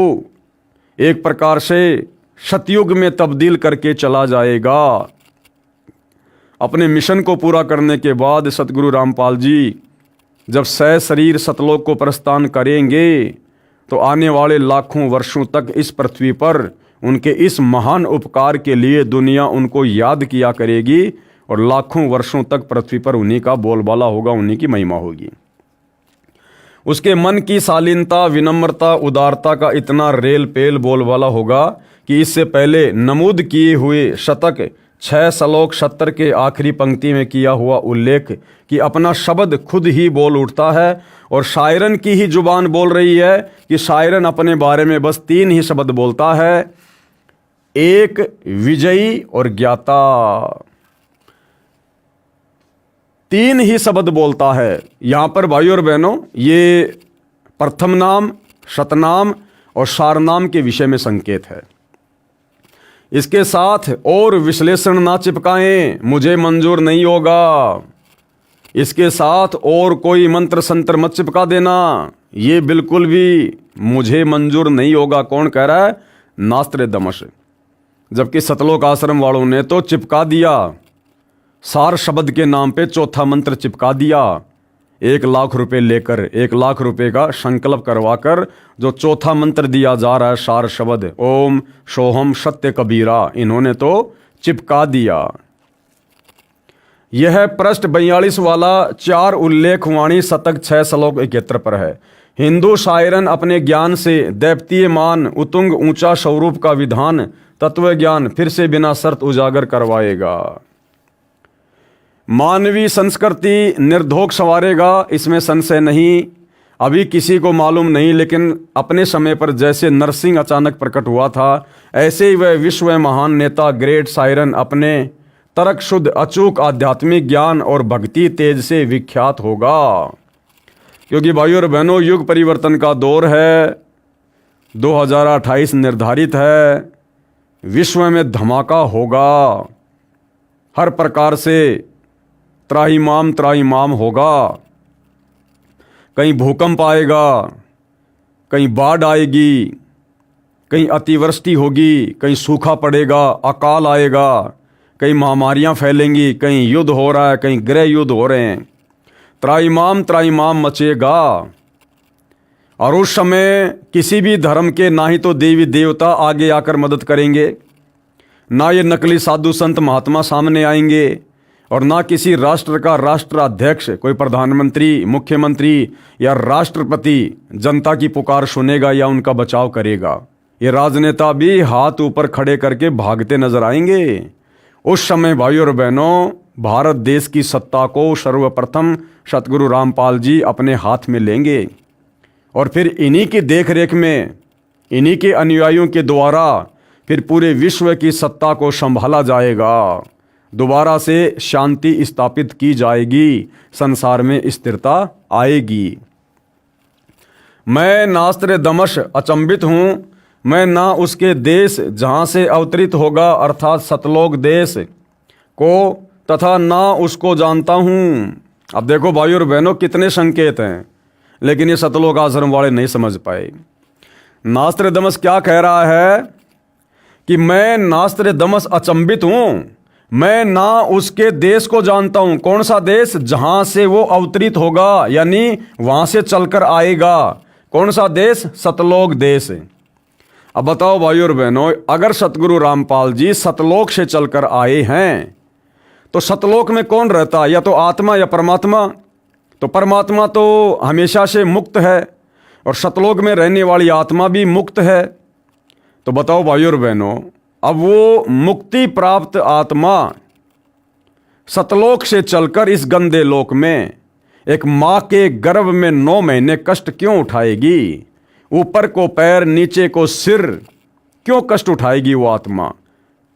एक प्रकार से सतयुग में तब्दील करके चला जाएगा। अपने मिशन को पूरा करने के बाद सतगुरु रामपाल जी जब शरीर सतलोक को प्रस्थान करेंगे तो आने वाले लाखों वर्षों तक इस पृथ्वी पर उनके इस महान उपकार के लिए दुनिया उनको याद किया करेगी और लाखों वर्षों तक पृथ्वी पर उन्हीं का बोलबाला होगा, उन्हीं की महिमा होगी। उसके मन की शालीनता, विनम्रता, उदारता का इतना रेल पेल बोलबाला होगा कि इससे पहले नमूद किए हुए शतक 6 श्लोक 70 के आखिरी पंक्ति में किया हुआ उल्लेख कि अपना शब्द खुद ही बोल उठता है और शायरन की ही जुबान बोल रही है कि शायरन अपने बारे में बस 3 ही शब्द बोलता है, एक, विजयी और ज्ञाता। 3 ही शब्द बोलता है। यहाँ पर भाइयों और बहनों, ये प्रथम नाम, शतनाम और सारनाम के विषय में संकेत है। इसके साथ और विश्लेषण ना चिपकाएं, मुझे मंजूर नहीं होगा। इसके साथ और कोई मंत्र संत्र मत चिपका देना, ये बिल्कुल भी मुझे मंजूर नहीं होगा। कौन कह रहा है? नास्त्रेदमस। जबकि सतलोक आश्रम वालों ने तो चिपका दिया, सार शब्द के नाम पे चौथा मंत्र चिपका दिया। 1 लाख रुपए लेकर 1 लाख रुपए का संकल्प करवाकर जो चौथा मंत्र दिया जा रहा है, सार शब्द ओम सोहम सत्य कबीरा, इन्होंने तो चिपका दिया। यह पृष्ठ 42 वाला 4 उल्लेख वाणी शतक 6 श्लोक 71 पर है। हिंदू शायरन अपने ज्ञान से दैवतीयमान उतुंग ऊंचा स्वरूप का विधान तत्व ज्ञान फिर से बिना शर्त उजागर करवाएगा। मानवीय संस्कृति निर्धोक संवारेगा, इसमें संशय नहीं। अभी किसी को मालूम नहीं, लेकिन अपने समय पर जैसे नरसिंह अचानक प्रकट हुआ था, ऐसे ही वह विश्व महान नेता ग्रेट शायरन अपने तर्क शुद्ध अचूक आध्यात्मिक ज्ञान और भक्ति तेज से विख्यात होगा। क्योंकि भाइयों और बहनों, युग परिवर्तन का दौर है, 2028 निर्धारित है, विश्व में धमाका होगा, हर प्रकार से त्राहिमाम होगा। कहीं भूकंप आएगा, कहीं बाढ़ आएगी, कहीं अतिवृष्टि होगी, कहीं सूखा पड़ेगा, अकाल आएगा, कहीं महामारियां फैलेंगी, कहीं युद्ध हो रहा है, कहीं गृह युद्ध हो रहे हैं। त्राहिमाम मचेगा। और उस समय किसी भी धर्म के ना ही तो देवी देवता आगे आकर मदद करेंगे, ना ये नकली साधु संत महात्मा सामने आएंगे, और ना किसी राष्ट्र का राष्ट्राध्यक्ष, कोई प्रधानमंत्री, मुख्यमंत्री या राष्ट्रपति जनता की पुकार सुनेगा या उनका बचाव करेगा। ये राजनेता भी हाथ ऊपर खड़े करके भागते नजर आएंगे। उस समय भाइयों और बहनों, भारत देश की सत्ता को सर्वप्रथम सतगुरु रामपाल जी अपने हाथ में लेंगे और फिर इन्हीं की देखरेख में, इन्हीं के अनुयायियों के द्वारा फिर पूरे विश्व की सत्ता को संभाला जाएगा। दोबारा से शांति स्थापित की जाएगी, संसार में स्थिरता आएगी। मैं नास्त्रेदमस अचंभित हूँ, मैं ना उसके देश जहाँ से अवतरित होगा अर्थात सतलोक देश को, तथा ना उसको जानता हूँ। अब देखो भाइयों और बहनों, कितने संकेत हैं, लेकिन ये सतलोक आश्रम वाले नहीं समझ पाए। नास्त्रेदमस क्या कह रहा है कि मैं नास्त्रेदमस अचंभित हूँ, मैं ना उसके देश को जानता हूं। कौन सा देश? जहां से वो अवतरित होगा, यानी वहां से चलकर आएगा। कौन सा देश? सतलोक देश। अब बताओ भाइयों और बहनों, अगर सतगुरु रामपाल जी सतलोक से चलकर आए हैं तो सतलोक में कौन रहता है? या तो आत्मा या परमात्मा। तो परमात्मा तो हमेशा से मुक्त है और सतलोक में रहने वाली आत्मा भी मुक्त है। तो बताओ भाइयों और बहनों, अब वो मुक्ति प्राप्त आत्मा सतलोक से चलकर इस गंदे लोक में एक माँ के गर्भ में 9 महीने कष्ट क्यों उठाएगी? ऊपर को पैर, नीचे को सिर, क्यों कष्ट उठाएगी वो आत्मा?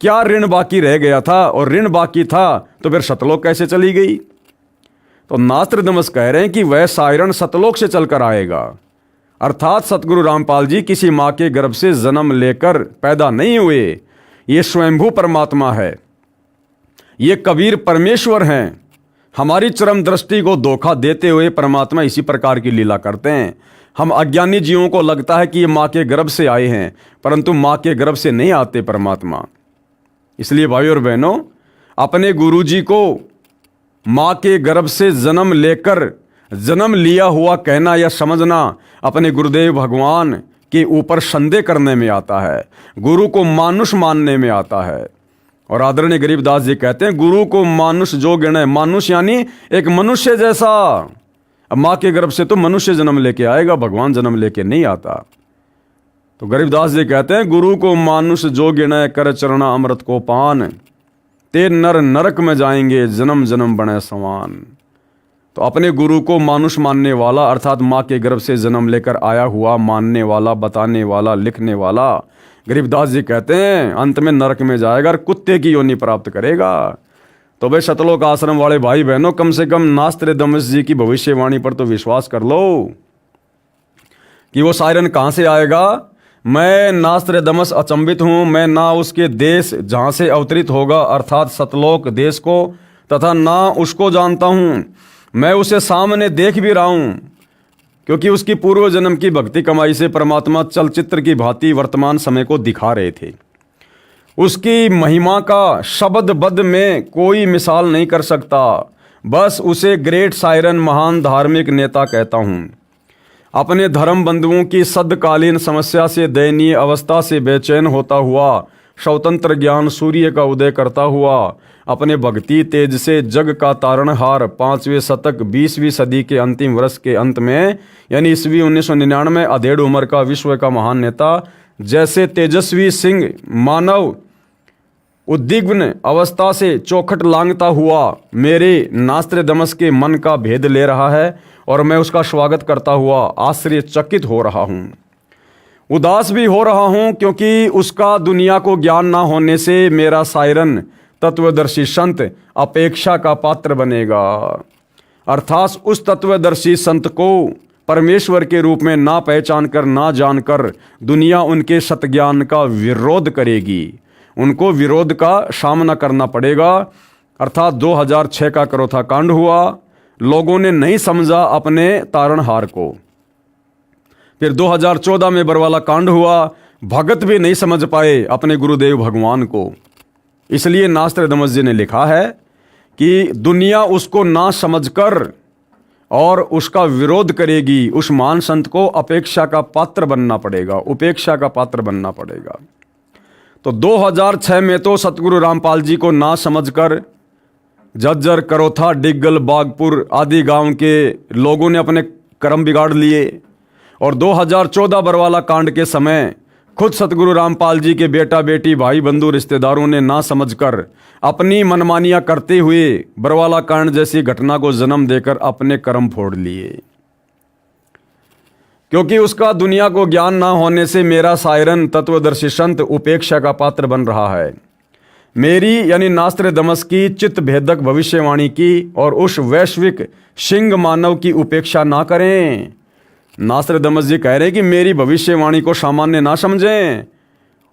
क्या ऋण बाकी रह गया था? और ऋण बाकी था तो फिर सतलोक कैसे चली गई? तो नास्त्रेदमस कह रहे हैं कि वह शायरन सतलोक से चलकर आएगा, अर्थात सतगुरु रामपाल जी किसी माँ के गर्भ से जन्म लेकर पैदा नहीं हुए। ये स्वयंभू परमात्मा है, ये कबीर परमेश्वर हैं। हमारी चरम दृष्टि को धोखा देते हुए परमात्मा इसी प्रकार की लीला करते हैं। हम अज्ञानी जीवों को लगता है कि ये माँ के गर्भ से आए हैं, परंतु माँ के गर्भ से नहीं आते परमात्मा। इसलिए भाइयों और बहनों, अपने गुरुजी को माँ के गर्भ से जन्म लेकर जन्म लिया हुआ कहना या समझना अपने गुरुदेव भगवान के ऊपर संदेह करने में आता है, गुरु को मानुष मानने में आता है। और आदरणीय गरीबदास जी कहते हैं, गुरु को मानुष जो गिने, मानुष यानी एक मनुष्य जैसा। अब माँ के गर्भ से तो मनुष्य जन्म लेके आएगा, भगवान जन्म लेके नहीं आता। तो गरीबदास जी कहते हैं, गुरु को मानुष जो गिने, कर चरणा अमृत को पान, ते नर नरक में जाएंगे, जन्म जन्म बने समान। तो अपने गुरु को मानुष मानने वाला अर्थात माँ के गर्भ से जन्म लेकर आया हुआ, मानने वाला, बताने वाला, लिखने वाला, गरीबदास जी कहते हैं अंत में नरक में जाएगा और कुत्ते की योनि प्राप्त करेगा। तो भाई सतलोक आश्रम वाले भाई बहनों, कम से कम नास्त्रदामस जी की भविष्यवाणी पर तो विश्वास कर लो कि वो सायरन कहाँ से आएगा। मैं नास्त्रदामस अचंभित हूँ, मैं ना उसके देश जहाँ से अवतरित होगा अर्थात सतलोक देश को, तथा ना उसको जानता हूँ। मैं उसे सामने देख भी रहा हूँ, क्योंकि उसकी पूर्व जन्म की भक्ति कमाई से परमात्मा चलचित्र की भांति वर्तमान समय को दिखा रहे थे। उसकी महिमा का शब्दबद्ध में कोई मिसाल नहीं कर सकता। बस उसे ग्रेट सायरन, महान धार्मिक नेता कहता हूँ। अपने धर्म बंधुओं की सदकालीन समस्या से, दयनीय अवस्था से बेचैन होता हुआ, स्वतंत्र ज्ञान सूर्य का उदय करता हुआ, अपने भक्ति तेज से जग का तारणहार, 5वें शतक 20वीं सदी के अंतिम वर्ष के अंत में यानी ईस्वी 1999, अधेड़ उम्र का विश्व का महान नेता, जैसे तेजस्वी सिंह मानव उद्विग्न अवस्था से चौखट लांघता हुआ मेरे नास्त्रदामस के मन का भेद ले रहा है और मैं उसका स्वागत करता हुआ आश्चर्यचकित हो रहा हूँ। उदास भी हो रहा हूँ, क्योंकि उसका दुनिया को ज्ञान ना होने से मेरा सायरन तत्वदर्शी संत अपेक्षा का पात्र बनेगा। अर्थात उस तत्वदर्शी संत को परमेश्वर के रूप में ना पहचान कर, ना जानकर दुनिया उनके सतज्ञान का विरोध करेगी, उनको विरोध का सामना करना पड़ेगा। अर्थात 2006 का करोथा कांड हुआ, लोगों ने नहीं समझा अपने तारणहार को। फिर 2014 में बरवाला कांड हुआ, भगत भी नहीं समझ पाए अपने गुरुदेव भगवान को। इसलिए नास्त्रदामस जी ने लिखा है कि दुनिया उसको ना समझकर और उसका विरोध करेगी, उस महान संत को अपेक्षा का पात्र बनना पड़ेगा, उपेक्षा का पात्र बनना पड़ेगा। तो 2006 में तो सतगुरु रामपाल जी को ना समझकर झज्जर, करोथा, डिग्गल, बागपुर आदि गांव के लोगों ने अपने कर्म बिगाड़ लिए। और 2014 बरवाला कांड के समय खुद सतगुरु रामपाल जी के बेटा बेटी, भाई बंधु, रिश्तेदारों ने ना समझकर अपनी मनमानियां करते हुए बरवाला कांड जैसी घटना को जन्म देकर अपने कर्म फोड़ लिए। क्योंकि उसका दुनिया को ज्ञान ना होने से मेरा सायरन तत्वदर्शी संत उपेक्षा का पात्र बन रहा है। मेरी यानी नास्त्रदामस की चित्त भेदक भविष्यवाणी की और उस वैश्विक सिंह मानव की उपेक्षा ना करें। नास्त्रदामस जी कह रहे कि मेरी भविष्यवाणी को सामान्य ना समझें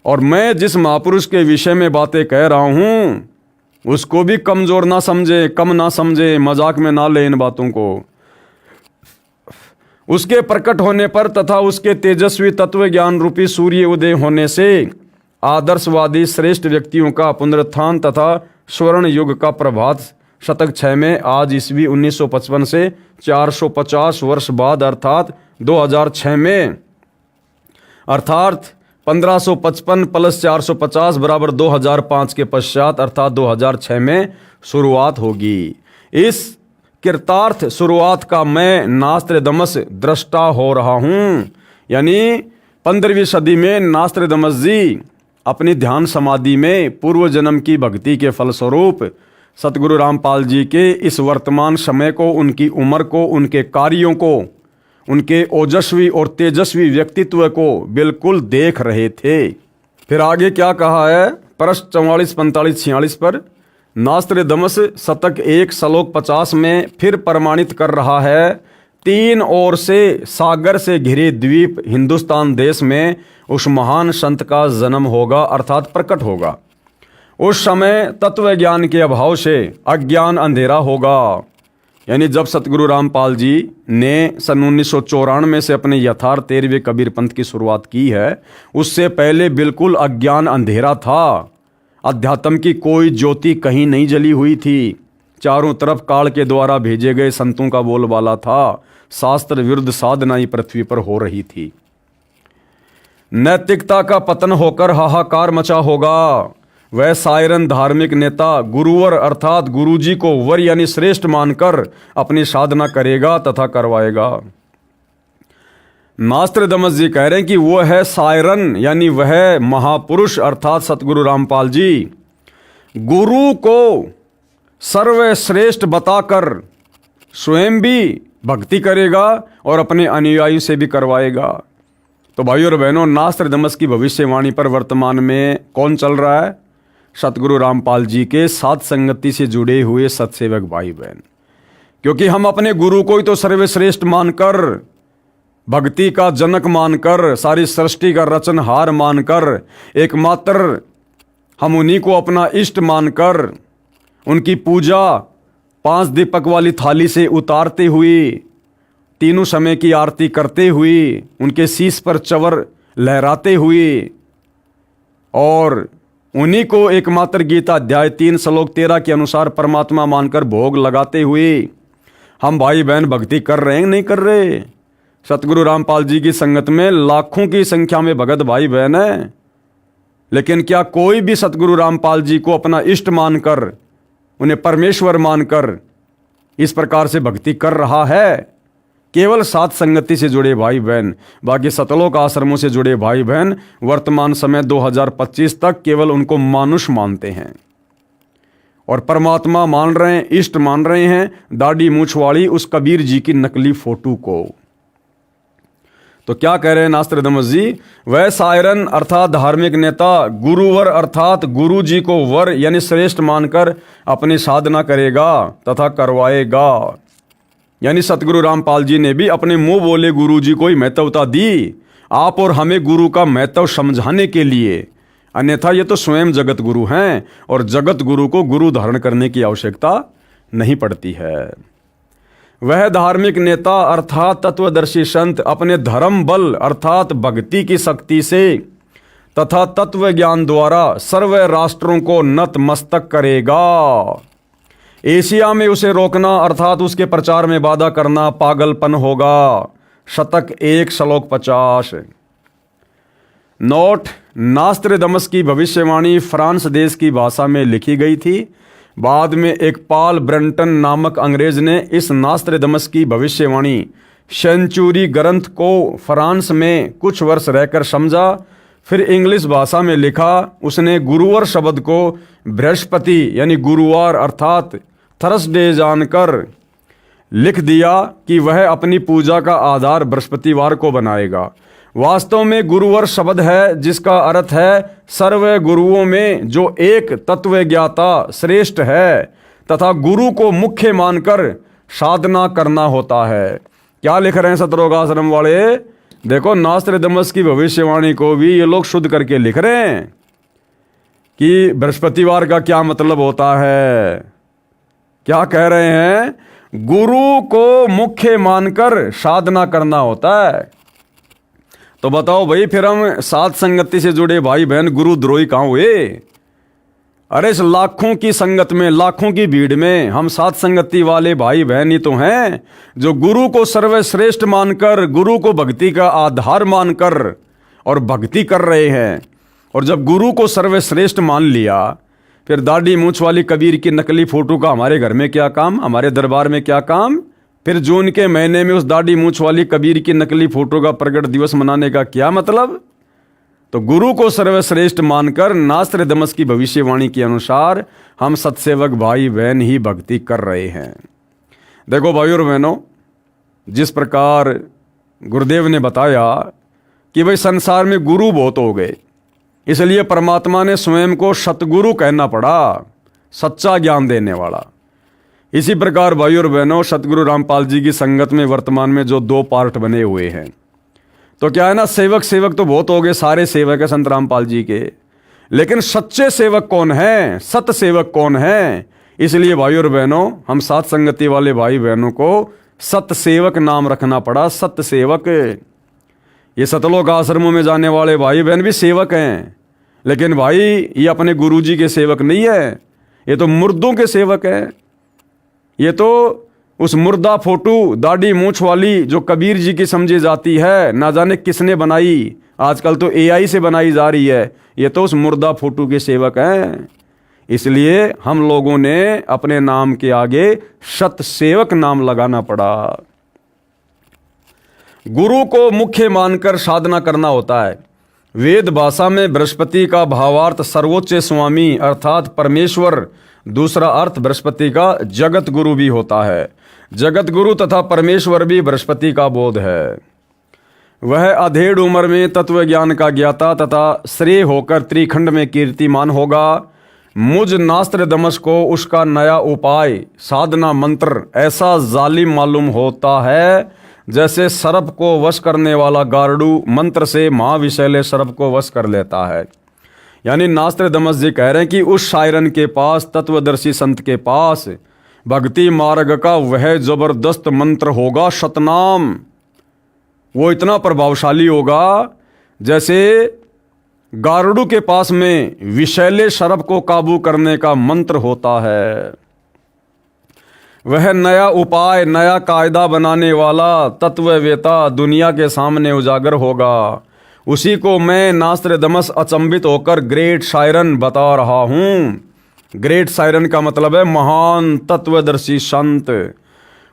और मैं जिस महापुरुष के विषय में बातें कह रहा हूं उसको भी कमजोर ना समझे, कम ना समझे, मजाक में ना ले इन बातों को। उसके प्रकट होने पर तथा उसके तेजस्वी तत्व ज्ञान रूपी सूर्य उदय होने से आदर्शवादी श्रेष्ठ व्यक्तियों का पुनरुत्थान तथा स्वर्ण युग का प्रभात शतक 6 में आज ईस्वी 1955 से 450 वर्ष बाद अर्थात 2006 में अर्थात 1555 प्लस 450 बराबर 2005 के पश्चात अर्थात 2006 में शुरुआत होगी। इस कृतार्थ शुरुआत का मैं नास्त्रदामस दृष्टा हो रहा हूँ। यानी 15वीं सदी में नास्त्रदामस जी अपनी ध्यान समाधि में पूर्व जन्म की भक्ति के फलस्वरूप सतगुरु रामपाल जी के इस वर्तमान समय को, उनकी उम्र को, उनके कार्यों को, उनके ओजस्वी और तेजस्वी व्यक्तित्व को बिल्कुल देख रहे थे। फिर आगे क्या कहा है पृष्ठ 44, 45, 46 पर नास्त्रदामस शतक 1 श्लोक 50 में फिर प्रमाणित कर रहा है 3 ओर से सागर से घिरे द्वीप हिंदुस्तान देश में उस महान संत का जन्म होगा अर्थात प्रकट होगा। उस समय तत्व ज्ञान के अभाव से अज्ञान अंधेरा होगा। यानी जब सतगुरु रामपाल जी ने सन 1994 से अपने यथार्थ 13वें कबीर पंथ की शुरुआत की है, उससे पहले बिल्कुल अज्ञान अंधेरा था। अध्यात्म की कोई ज्योति कहीं नहीं जली हुई थी। चारों तरफ काल के द्वारा भेजे गए संतों का बोलबाला था। शास्त्र विरुद्ध साधना ही पृथ्वी पर हो रही थी। नैतिकता का पतन होकर हाहाकार मचा होगा। वह सायरन धार्मिक नेता गुरुवर अर्थात गुरुजी को वर यानी श्रेष्ठ मानकर अपनी साधना करेगा तथा करवाएगा। नास्त्रदमस जी कह रहे हैं कि वो है सायरन यानी वह महापुरुष अर्थात सतगुरु रामपाल जी गुरु को सर्वश्रेष्ठ बताकर स्वयं भी भक्ति करेगा और अपने अनुयायी से भी करवाएगा। तो भाइयों और बहनों, नास्त्रदमस की भविष्यवाणी पर वर्तमान में कौन चल रहा है? सतगुरु रामपाल जी के साथ संगति से जुड़े हुए सत्सेवक भाई बहन। क्योंकि हम अपने गुरु को ही तो सर्वश्रेष्ठ मानकर, भक्ति का जनक मानकर, सारी सृष्टि का रचनहार मानकर, एकमात्र हम उन्हीं को अपना इष्ट मानकर उनकी पूजा 5 दीपक वाली थाली से उतारते हुए, तीनों समय की आरती करते हुए, उनके शीश पर चवर लहराते हुए और उन्हीं को एकमात्र गीता अध्याय 3 श्लोक 13 के अनुसार परमात्मा मानकर भोग लगाते हुए हम भाई बहन भक्ति कर रहे हैं नहीं कर रहे? सतगुरु रामपाल जी की संगत में लाखों की संख्या में भगत भाई बहन हैं, लेकिन क्या कोई भी सतगुरु रामपाल जी को अपना इष्ट मानकर, उन्हें परमेश्वर मानकर इस प्रकार से भक्ति कर रहा है? केवल साथ संगति से जुड़े भाई बहन, बाकी सतलोक आश्रमों से जुड़े भाई बहन वर्तमान समय 2025 तक केवल उनको मानुष मानते हैं और परमात्मा मान रहे हैं, इष्ट मान रहे हैं दाढ़ी मूंछ वाली उस कबीर जी की नकली फोटो को। तो क्या कह रहे हैं नास्त्रदमस जी? वह सायरन अर्थात धार्मिक नेता गुरुवर अर्थात गुरु जी को वर यानी श्रेष्ठ मानकर अपनी साधना करेगा तथा करवाएगा। यानी सतगुरु रामपाल जी ने भी अपने मुंह बोले गुरु जी को ही महत्वता दी, आप और हमें गुरु का महत्व समझाने के लिए। अन्यथा ये तो स्वयं जगत गुरु हैं और जगत गुरु को गुरु धारण करने की आवश्यकता नहीं पड़ती है। वह धार्मिक नेता अर्थात तत्वदर्शी संत अपने धर्म बल अर्थात भक्ति की शक्ति से तथा तत्व ज्ञान द्वारा सर्व राष्ट्रों को नतमस्तक करेगा। एशिया में उसे रोकना अर्थात उसके प्रचार में बाधा करना पागलपन होगा। शतक 1 श्लोक 50। नोट: नास्त्रदमस की भविष्यवाणी फ्रांस देश की भाषा में लिखी गई थी। बाद में एक पॉल ब्रंटन नामक अंग्रेज ने इस नास्त्रदमस की भविष्यवाणी सेंचुरी ग्रंथ को फ्रांस में कुछ वर्ष रहकर समझा, फिर इंग्लिश भाषा में लिखा। उसने गुरुवार शब्द को बृहस्पति यानी गुरुवार अर्थात थर्सडे जानकर लिख दिया कि वह अपनी पूजा का आधार बृहस्पतिवार को बनाएगा। वास्तव में गुरुवार शब्द है जिसका अर्थ है सर्व गुरुओं में जो एक तत्वज्ञाता श्रेष्ठ है तथा गुरु को मुख्य मानकर साधना करना होता है। क्या लिख रहे हैं सतलोक आश्रम वाले? देखो, नास्त्रदमस की भविष्यवाणी को भी ये लोग शुद्ध करके लिख रहे हैं कि बृहस्पतिवार का क्या मतलब होता है। क्या कह रहे हैं? गुरु को मुख्य मानकर साधना करना होता है। तो बताओ भाई, फिर हम साथ संगति से जुड़े भाई बहन गुरुद्रोही कहाँ हुए? अरे इस लाखों की संगत में, लाखों की भीड़ में हम साथ संगति वाले भाई बहन ही तो हैं जो गुरु को सर्वश्रेष्ठ मानकर, गुरु को भक्ति का आधार मानकर और भक्ति कर रहे हैं। और जब गुरु को सर्वश्रेष्ठ मान लिया, फिर दाढ़ी मूंछ वाली कबीर की नकली फोटो का हमारे घर में क्या काम, हमारे दरबार में क्या काम? फिर जून के महीने में उस दाढ़ी मूंछ वाली कबीर की नकली फोटो का प्रकट दिवस मनाने का क्या मतलब? तो गुरु को सर्वश्रेष्ठ मानकर नास्त्रदमस की भविष्यवाणी के अनुसार हम सत्सेवक भाई बहन ही भक्ति कर रहे हैं। देखो भाइयों और बहनों, जिस प्रकार गुरुदेव ने बताया कि भाई संसार में गुरु बहुत हो गए, इसलिए परमात्मा ने स्वयं को सतगुरु कहना पड़ा, सच्चा ज्ञान देने वाला। इसी प्रकार भाइयों और बहनों, सतगुरु रामपाल जी की संगत में वर्तमान में जो 2 पार्ट बने हुए हैं, तो क्या है ना, सेवक तो बहुत हो गए, सारे सेवक है संत रामपाल जी के, लेकिन सच्चे सेवक कौन है, सत सेवक कौन है? इसलिए भाइयों और बहनों, हम साथ संगति वाले भाई बहनों को सत सेवक नाम रखना पड़ा। सत सेवक। ये सतलोक आश्रमों में जाने वाले भाई बहन भी सेवक हैं, लेकिन भाई ये अपने गुरुजी के सेवक नहीं है, ये तो मुर्दों के सेवक हैं। ये तो उस मुर्दा फोटो दाढ़ी मूंछ वाली जो कबीर जी की समझी जाती है, ना जाने किसने बनाई, आजकल तो एआई से बनाई जा रही है, ये तो उस मुर्दा फोटो के सेवक हैं। इसलिए हम लोगों ने अपने नाम के आगे सत सेवक नाम लगाना पड़ा। गुरु को मुख्य मानकर साधना करना होता है। वेद भाषा में बृहस्पति का भावार्थ सर्वोच्च स्वामी अर्थात परमेश्वर, दूसरा अर्थ बृहस्पति का जगत गुरु भी होता है। जगत गुरु तथा परमेश्वर भी बृहस्पति का बोध है। वह अधेड़ उम्र में तत्व ज्ञान का ज्ञाता तथा श्रेय होकर त्रिखंड में कीर्तिमान होगा। मुझ नास्त्र दमस को उसका नया उपाय साधना मंत्र ऐसा जालिम मालूम होता है जैसे सर्प को वश करने वाला गारडू मंत्र से महाविशैले सर्प को वश कर लेता है। यानी नास्त्र दमस जी कह रहे हैं कि उस शायरन के पास, तत्वदर्शी संत के पास भक्ति मार्ग का वह जबरदस्त मंत्र होगा सतनाम। वो इतना प्रभावशाली होगा जैसे गारुड़ के पास में विषैले सर्प को काबू करने का मंत्र होता है। वह नया उपाय, नया कायदा बनाने वाला तत्ववेता दुनिया के सामने उजागर होगा। उसी को मैं नास्त्र दमस अचंभित होकर ग्रेट शायरन बता रहा हूँ। ग्रेट शायरन का मतलब है महान तत्वदर्शी संत।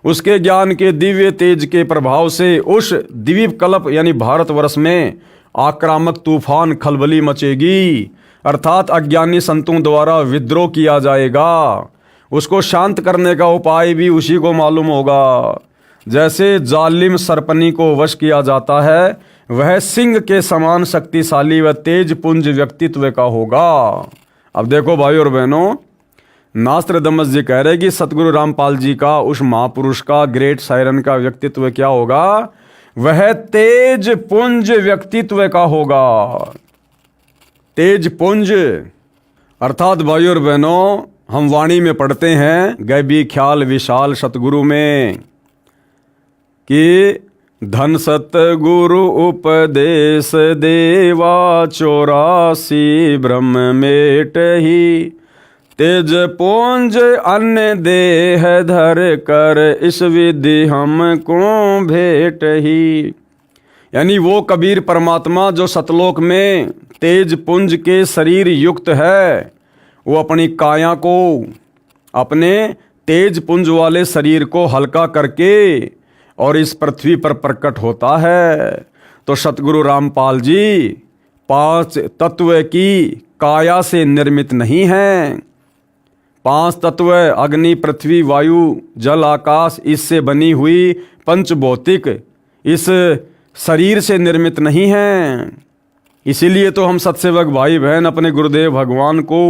उसके ज्ञान के दिव्य तेज के प्रभाव से उस द्वीप कल्प यानी भारतवर्ष में आक्रामक तूफान खलबली मचेगी, अर्थात अज्ञानी संतों द्वारा विद्रोह किया जाएगा। उसको शांत करने का उपाय भी उसी को मालूम होगा। जैसे जालिम सरपनी को वश किया जाता है, वह सिंह के समान शक्तिशाली व तेज पुंज व्यक्तित्व का होगा। अब देखो भाई और बहनों, नास्त्र दमस जी कह रहे कि सतगुरु रामपाल जी का, उस महापुरुष का, ग्रेट शायरन का व्यक्तित्व क्या होगा? वह तेज पुंज व्यक्तित्व का होगा। तेज पुंज अर्थात भाई और बहनों, हम वाणी में पढ़ते हैं गैबी ख्याल विशाल सतगुरु में कि धन सतगुरु उपदेश देवा 84 ब्रह्म मेट ही तेज पुंज अन्य देह धर कर इस विधि हमको भेट ही। यानी वो कबीर परमात्मा जो सतलोक में तेज पुंज के शरीर युक्त है, वो अपनी काया को, अपने तेज पुंज वाले शरीर को हल्का करके और इस पृथ्वी पर प्रकट होता है। तो सतगुरु रामपाल जी 5 तत्व की काया से निर्मित नहीं हैं। 5 तत्व अग्नि पृथ्वी वायु जल आकाश इससे बनी हुई पंचभौतिक इस शरीर से निर्मित नहीं हैं। इसीलिए तो हम सत्सेवक भाई बहन अपने गुरुदेव भगवान को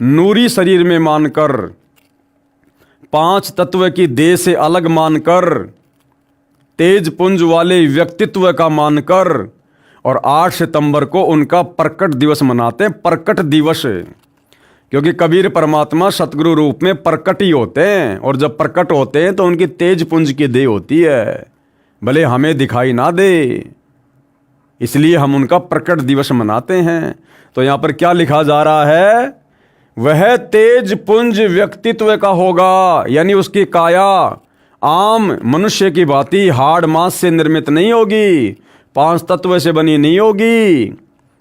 नूरी शरीर में मानकर, 5 तत्व की देह से अलग मानकर, तेज पुंज वाले व्यक्तित्व का मानकर और 8 सितंबर को उनका प्रकट दिवस मनाते हैं। प्रकट दिवस, क्योंकि कबीर परमात्मा सतगुरु रूप में प्रकट ही होते हैं, और जब प्रकट होते हैं तो उनकी तेज पुंज की देह होती है, भले हमें दिखाई ना दे, इसलिए हम उनका प्रकट दिवस मनाते हैं। तो यहाँ पर क्या लिखा जा रहा है? वह तेज पुंज व्यक्तित्व का होगा, यानी उसकी काया आम मनुष्य की भांति हाड़ मांस से निर्मित नहीं होगी, 5 तत्व से बनी नहीं होगी,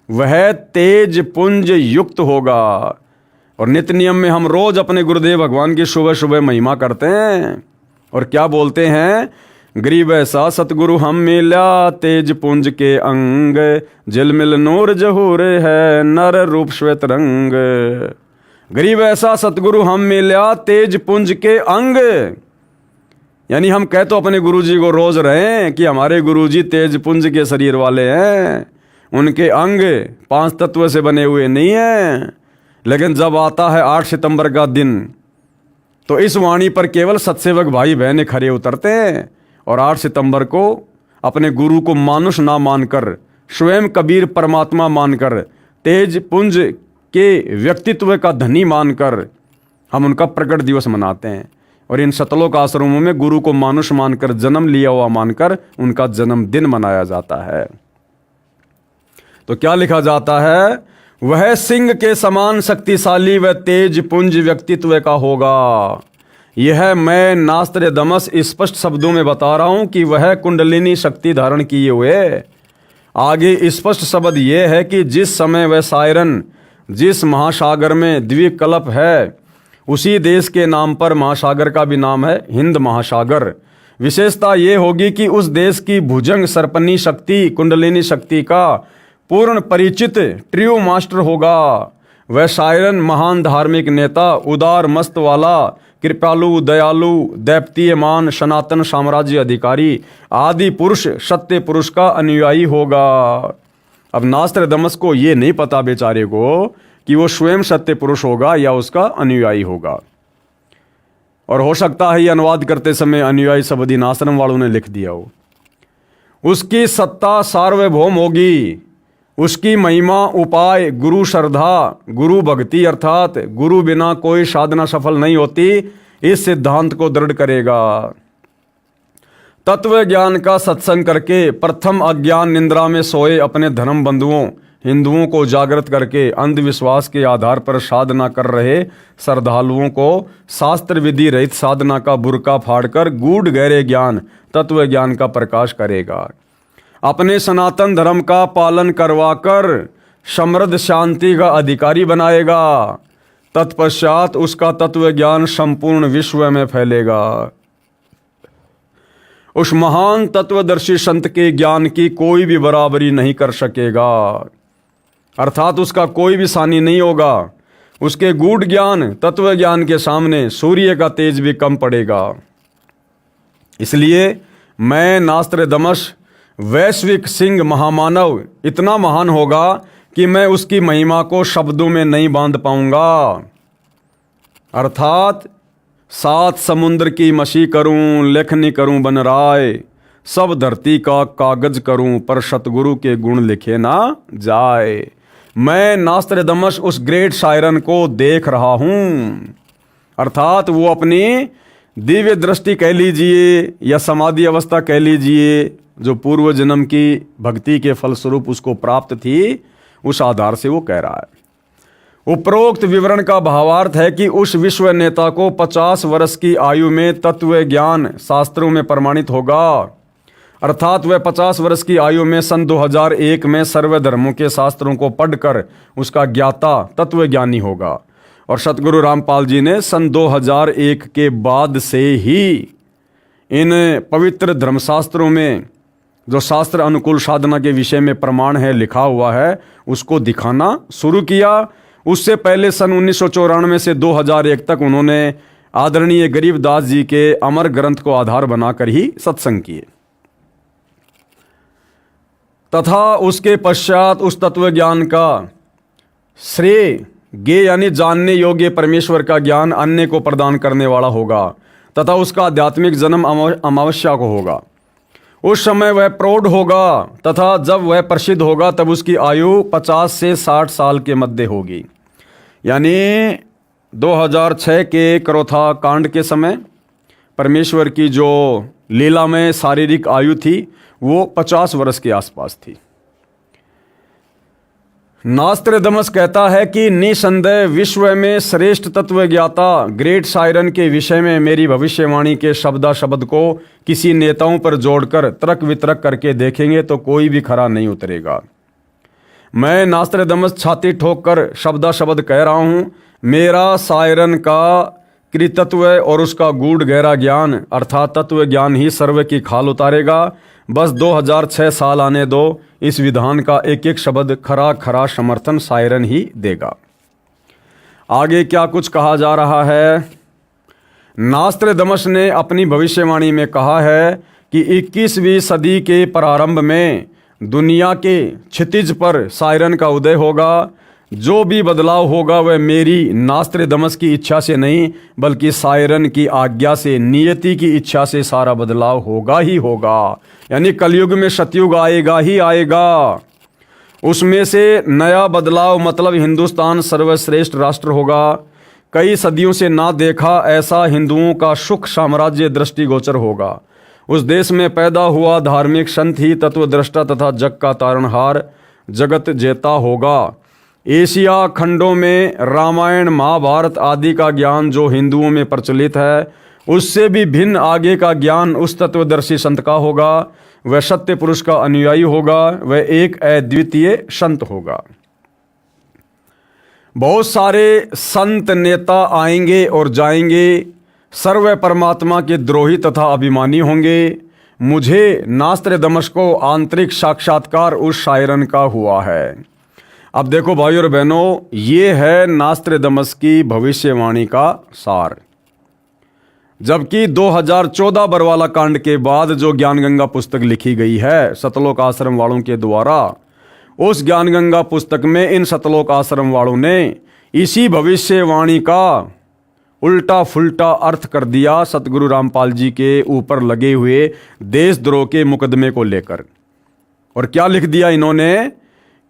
वह तेज पुंज युक्त होगा। और नित्य नियम में हम रोज अपने गुरुदेव भगवान की सुबह सुबह महिमा करते हैं और क्या बोलते हैं? गरीब ऐसा सतगुरु हम मिला तेज पुंज के अंग, झिलमिल नूर जहूर है नर रूप श्वेत रंग। गरीब ऐसा सतगुरु हम मिला तेज पुंज के अंग, यानी हम कह तो अपने गुरुजी को रोज रहे हैं कि हमारे गुरुजी तेज पुंज के शरीर वाले हैं, उनके अंग 5 तत्व से बने हुए नहीं हैं। लेकिन जब आता है 8 सितंबर का दिन, तो इस वाणी पर केवल सत्सेवक भाई बहन खड़े उतरते हैं और 8 सितंबर को अपने गुरु को मानुष ना मानकर, स्वयं कबीर परमात्मा मानकर, तेज पुंज के व्यक्तित्व का धनी मानकर हम उनका प्रकट दिवस मनाते हैं। और इन सतलोक आश्रमों में गुरु को मानुष मानकर, जन्म लिया हुआ मानकर उनका जन्मदिन मनाया जाता है। तो क्या लिखा जाता है? वह सिंह के समान शक्तिशाली व तेज पुंज व्यक्तित्व का होगा। यह मैं नास्त्रेदमस स्पष्ट शब्दों में बता रहा हूं कि वह कुंडलिनी शक्ति धारण किए हुए। आगे स्पष्ट शब्द यह है कि जिस समय वह सायरन जिस महासागर में द्विकल्प है, उसी देश के नाम पर महासागर का भी नाम है हिंद महासागर। विशेषता ये होगी कि उस देश की भुजंग सर्पनी शक्ति कुंडलिनी शक्ति का पूर्ण परिचित ट्रियो मास्टर होगा। वह सायरन महान धार्मिक नेता, उदार मस्त वाला, कृपालु, दयालु, दैप्तीयमान, सनातन साम्राज्य अधिकारी, आदि पुरुष, सत्य पुरुष का अनुयायी होगा। अब नास्त्रेदमस को ये नहीं पता बेचारे को कि वो स्वयं सत्य पुरुष होगा या उसका अनुयायी होगा। और हो सकता है ये अनुवाद करते समय अनुयायी शब्द इन आश्रम वालों ने लिख दिया हो। उसकी सत्ता सार्वभौम होगी, उसकी महिमा उपाय गुरु श्रद्धा, गुरु भक्ति अर्थात गुरु बिना कोई साधना सफल नहीं होती, इस सिद्धांत को दृढ़ करेगा। तत्व ज्ञान का सत्संग करके प्रथम अज्ञान निंद्रा में सोए अपने धर्म बंधुओं हिंदुओं को जागृत करके अंधविश्वास के आधार पर साधना कर रहे श्रद्धालुओं को शास्त्र विधि रहित साधना का बुर्का फाड़कर गूढ़ गहरे ज्ञान तत्व ज्ञान का प्रकाश करेगा। अपने सनातन धर्म का पालन करवाकर समृद्ध शांति का अधिकारी बनाएगा। तत्पश्चात उसका तत्व ज्ञान संपूर्ण विश्व में फैलेगा। उस महान तत्वदर्शी संत के ज्ञान की कोई भी बराबरी नहीं कर सकेगा, अर्थात उसका कोई भी सानी नहीं होगा। उसके गूढ़ ज्ञान तत्व ज्ञान के सामने सूर्य का तेज भी कम पड़ेगा। इसलिए मैं नास्त्रेदमस वैश्विक सिंह महामानव इतना महान होगा कि मैं उसकी महिमा को शब्दों में नहीं बांध पाऊंगा। अर्थात 7 समुद्र की मशी करूं, लेखनी करूं बन राय, सब धरती का कागज करूं, पर सतगुरु के गुण लिखे ना जाए। मैं नास्त्रेदमस उस ग्रेट सायरन को देख रहा हूं, अर्थात वो अपनी दिव्य दृष्टि कह लीजिए या समाधि अवस्था कह लीजिए, जो पूर्व जन्म की भक्ति के फलस्वरूप उसको प्राप्त थी, उस आधार से वो कह रहा है। उपरोक्त विवरण का भावार्थ है कि उस विश्व नेता को 50 वर्ष की आयु में तत्व ज्ञान शास्त्रों में प्रमाणित होगा, अर्थात वह 50 वर्ष की आयु में सन 2001 में सर्व धर्मों के शास्त्रों को पढ़कर उसका ज्ञाता तत्व ज्ञानी होगा। और सतगुरु रामपाल जी ने सन 2001 के बाद से ही इन पवित्र धर्मशास्त्रों में जो शास्त्र अनुकूल साधना के विषय में प्रमाण है लिखा हुआ है, उसको दिखाना शुरू किया। उससे पहले सन 1994 से 2001 तक उन्होंने आदरणीय गरीबदास जी के अमर ग्रंथ को आधार बनाकर ही सत्संग किए, तथा उसके पश्चात उस तत्व ज्ञान का श्रेय गे यानी जानने योग्य परमेश्वर का ज्ञान अन्य को प्रदान करने वाला होगा, तथा उसका आध्यात्मिक जन्म अमावस्या को होगा। उस समय वह प्रौढ़ होगा, तथा जब वह प्रसिद्ध होगा तब उसकी आयु 50 से 60 साल के मध्य होगी। यानी 2006 के करोथा कांड के समय परमेश्वर की जो लीला में शारीरिक आयु थी वो 50 वर्ष के आसपास थी। नास्त्रेदमस कहता है कि निसंदेह विश्व में श्रेष्ठ तत्वज्ञाता ग्रेट सायरन के विषय में मेरी भविष्यवाणी के शब्दा शब्द को किसी नेताओं पर जोड़कर तर्क वितर्क करके देखेंगे तो कोई भी खरा नहीं उतरेगा। मैं नास्त्रेदमस छाती ठोक कर शब्दा शब्द कह रहा हूं, मेरा सायरन का कृतत्व और उसका गूढ़ गहरा ज्ञान अर्थात तत्व ज्ञान ही सर्व की खाल उतारेगा। बस 2006 साल आने दो, इस विधान का एक एक शब्द खरा खरा समर्थन सायरन ही देगा। आगे क्या कुछ कहा जा रहा है। नास्त्रेदमस ने अपनी भविष्यवाणी में कहा है कि 21वीं सदी के प्रारंभ में दुनिया के क्षितिज पर सायरन का उदय होगा। जो भी बदलाव होगा वह मेरी नास्त्रेदमस की इच्छा से नहीं बल्कि सायरन की आज्ञा से, नियति की इच्छा से सारा बदलाव होगा ही होगा। यानी कलयुग में सतयुग आएगा ही आएगा। उसमें से नया बदलाव मतलब हिंदुस्तान सर्वश्रेष्ठ राष्ट्र होगा। कई सदियों से ना देखा ऐसा हिंदुओं का सुख साम्राज्य दृष्टिगोचर होगा। उस देश में पैदा हुआ धार्मिक संत ही तत्वद्रष्टा तथा जग का तारणहार जगत जेता होगा। एशिया खंडों में रामायण महाभारत आदि का ज्ञान जो हिंदुओं में प्रचलित है उससे भी भिन्न आगे का ज्ञान उस तत्वदर्शी संत का होगा। वह सत्य पुरुष का अनुयायी होगा, वह एक अद्वितीय संत होगा। बहुत सारे संत नेता आएंगे और जाएंगे, सर्व परमात्मा के द्रोही तथा अभिमानी होंगे। मुझे नास्त्र दमश्क को आंतरिक साक्षात्कार उस शायरन का हुआ है। अब देखो भाइयों और बहनों, ये है नास्त्र दमश्क की भविष्यवाणी का सार। जबकि 2014 बरवाला कांड के बाद जो ज्ञान गंगा पुस्तक लिखी गई है सतलोक आश्रम वालों के द्वारा, उस ज्ञान गंगा पुस्तक में इन सतलोक आश्रम वालों ने इसी भविष्यवाणी का उल्टा फुल्टा अर्थ कर दिया सतगुरु रामपाल जी के ऊपर लगे हुए देशद्रोह के मुकदमे को लेकर। और क्या लिख दिया इन्होंने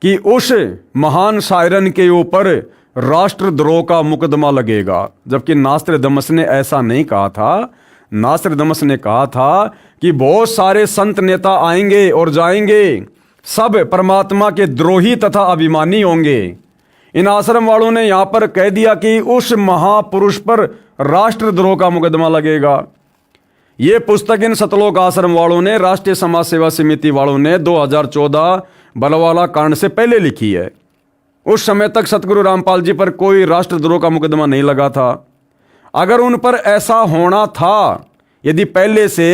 कि उस महान शायरन के ऊपर राष्ट्रद्रोह का मुकदमा लगेगा, जबकि नास्त्र दमश्क ने ऐसा नहीं कहा था। नास्त्र दमश्क ने कहा था कि बहुत सारे संत नेता आएंगे और जाएंगे, सब परमात्मा के द्रोही तथा अभिमानी होंगे। इन आश्रम वालों ने यहां पर कह दिया कि उस महापुरुष पर राष्ट्रद्रोह का मुकदमा लगेगा। ये पुस्तक इन सतलोक आश्रम वालों ने, राष्ट्रीय समाज सेवा समिति वालों ने 2014 बलवाला कांड से पहले लिखी है। उस समय तक सतगुरु रामपाल जी पर कोई राष्ट्रद्रोह का मुकदमा नहीं लगा था। अगर उन पर ऐसा होना था, यदि पहले से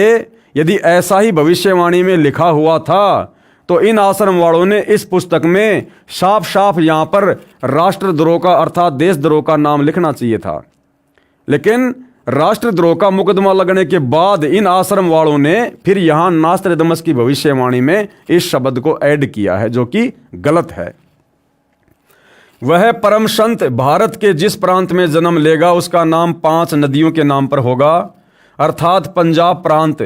यदि ऐसा ही भविष्यवाणी में लिखा हुआ था, तो इन आश्रम वालों ने इस पुस्तक में साफ साफ यहां पर राष्ट्रद्रोह का अर्थात देशद्रोह का नाम लिखना चाहिए था। लेकिन राष्ट्रद्रोह का मुकदमा लगने के बाद इन आश्रम वालों ने फिर यहां नास्त्र दमश्क की भविष्यवाणी में इस शब्द को ऐड किया है, जो कि गलत है। वह परम संत भारत के जिस प्रांत में जन्म लेगा उसका नाम 5 नदियों के नाम पर होगा, अर्थात पंजाब प्रांत।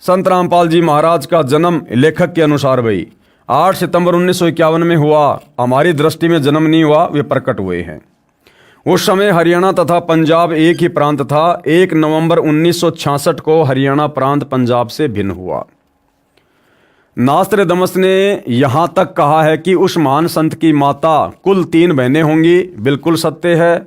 संत रामपाल जी महाराज का जन्म लेखक के अनुसार भाई 8 सितंबर 1951 में हुआ। हमारी दृष्टि में जन्म नहीं हुआ, वे प्रकट हुए हैं। उस समय हरियाणा तथा पंजाब एक ही प्रांत था। 1 नवंबर 1966 को हरियाणा प्रांत पंजाब से भिन्न हुआ। नास्त्र दमश्क ने यहां तक कहा है कि उस महान संत की माता कुल 3 बहनें होंगी। बिल्कुल सत्य है।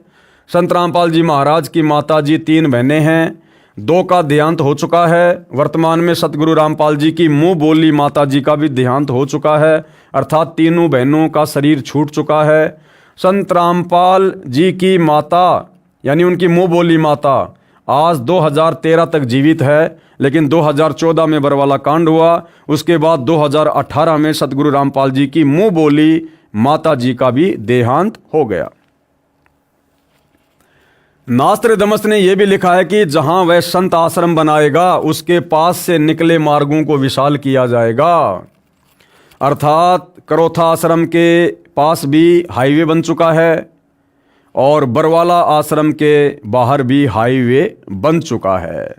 संत रामपाल जी महाराज की माता जी 3 बहनें हैं, 2 का देहांत हो चुका है। वर्तमान में सतगुरु रामपाल जी की मुंह बोली माता जी का भी देहांत हो चुका है, अर्थात तीनों बहनों का शरीर छूट चुका है। संत रामपाल जी की माता यानी उनकी मुंह बोली माता आज 2013 तक जीवित है, लेकिन 2014 में बरवाला कांड हुआ। उसके बाद 2018 में सतगुरु रामपाल जी की मुंह बोली माता जी का भी देहांत हो गया। नास्त्र दमश्क ने यह भी लिखा है कि जहां वह संत आश्रम बनाएगा उसके पास से निकले मार्गों को विशाल किया जाएगा, अर्थात करोथा आश्रम के पास भी हाईवे बन चुका है और बरवाला आश्रम के बाहर भी हाईवे बन चुका है।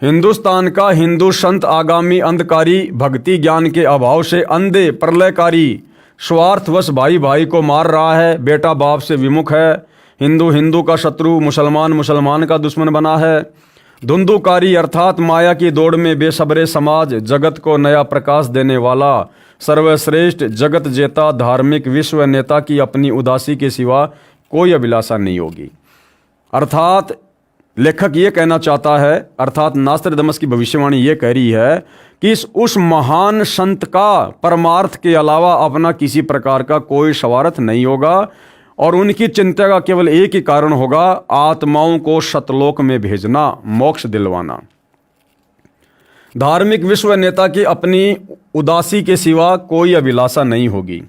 हिंदुस्तान का हिंदू संत आगामी अंधकारी भक्ति ज्ञान के अभाव से अंधे प्रलयकारी स्वार्थवश भाई भाई को मार रहा है। बेटा बाप से विमुख है। हिंदू हिंदू का शत्रु, मुसलमान मुसलमान का दुश्मन बना है। धुंधुकारी अर्थात माया की दौड़ में बेसब्रे समाज जगत को नया प्रकाश देने वाला सर्वश्रेष्ठ जगत जेता धार्मिक विश्व नेता की अपनी उदासी के सिवा कोई अभिलाषा नहीं होगी। अर्थात लेखक ये कहना चाहता है, अर्थात नास्त्र दमश्क की भविष्यवाणी ये कह रही है कि उस महान संत का परमार्थ के अलावा अपना किसी प्रकार का कोई स्वार्थ नहीं होगा और उनकी चिंता का केवल एक ही कारण होगा, आत्माओं को सतलोक में भेजना, मोक्ष दिलवाना। धार्मिक विश्व नेता की अपनी उदासी के सिवा कोई अभिलाषा नहीं होगी,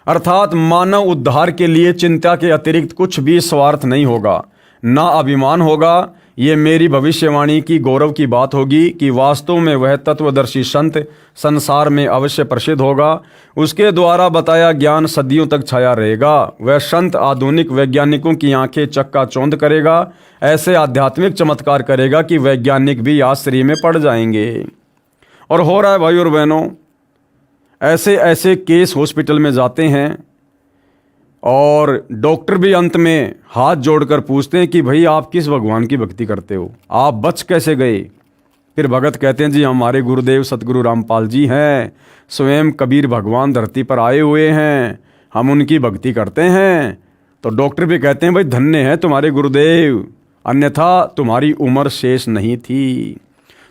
अर्थात मानव उद्धार के लिए चिंता के अतिरिक्त कुछ भी स्वार्थ नहीं होगा, ना अभिमान होगा। ये मेरी भविष्यवाणी की गौरव की बात होगी कि वास्तव में वह तत्वदर्शी संत संसार में अवश्य प्रसिद्ध होगा। उसके द्वारा बताया ज्ञान सदियों तक छाया रहेगा। वह संत आधुनिक वैज्ञानिकों की आंखें चक्काचौंध करेगा, ऐसे आध्यात्मिक चमत्कार करेगा कि वैज्ञानिक भी आश्चर्य में पड़ जाएंगे। और हो रहा है भाई और बहनों, ऐसे ऐसे केस हॉस्पिटल में जाते हैं और डॉक्टर भी अंत में हाथ जोड़कर पूछते हैं कि भाई आप किस भगवान की भक्ति करते हो, आप बच कैसे गए। फिर भगत कहते हैं जी हमारे गुरुदेव सतगुरु रामपाल जी हैं, स्वयं कबीर भगवान धरती पर आए हुए हैं, हम उनकी भक्ति करते हैं। तो डॉक्टर भी कहते हैं भाई धन्य है तुम्हारे गुरुदेव, अन्यथा तुम्हारी उम्र शेष नहीं थी।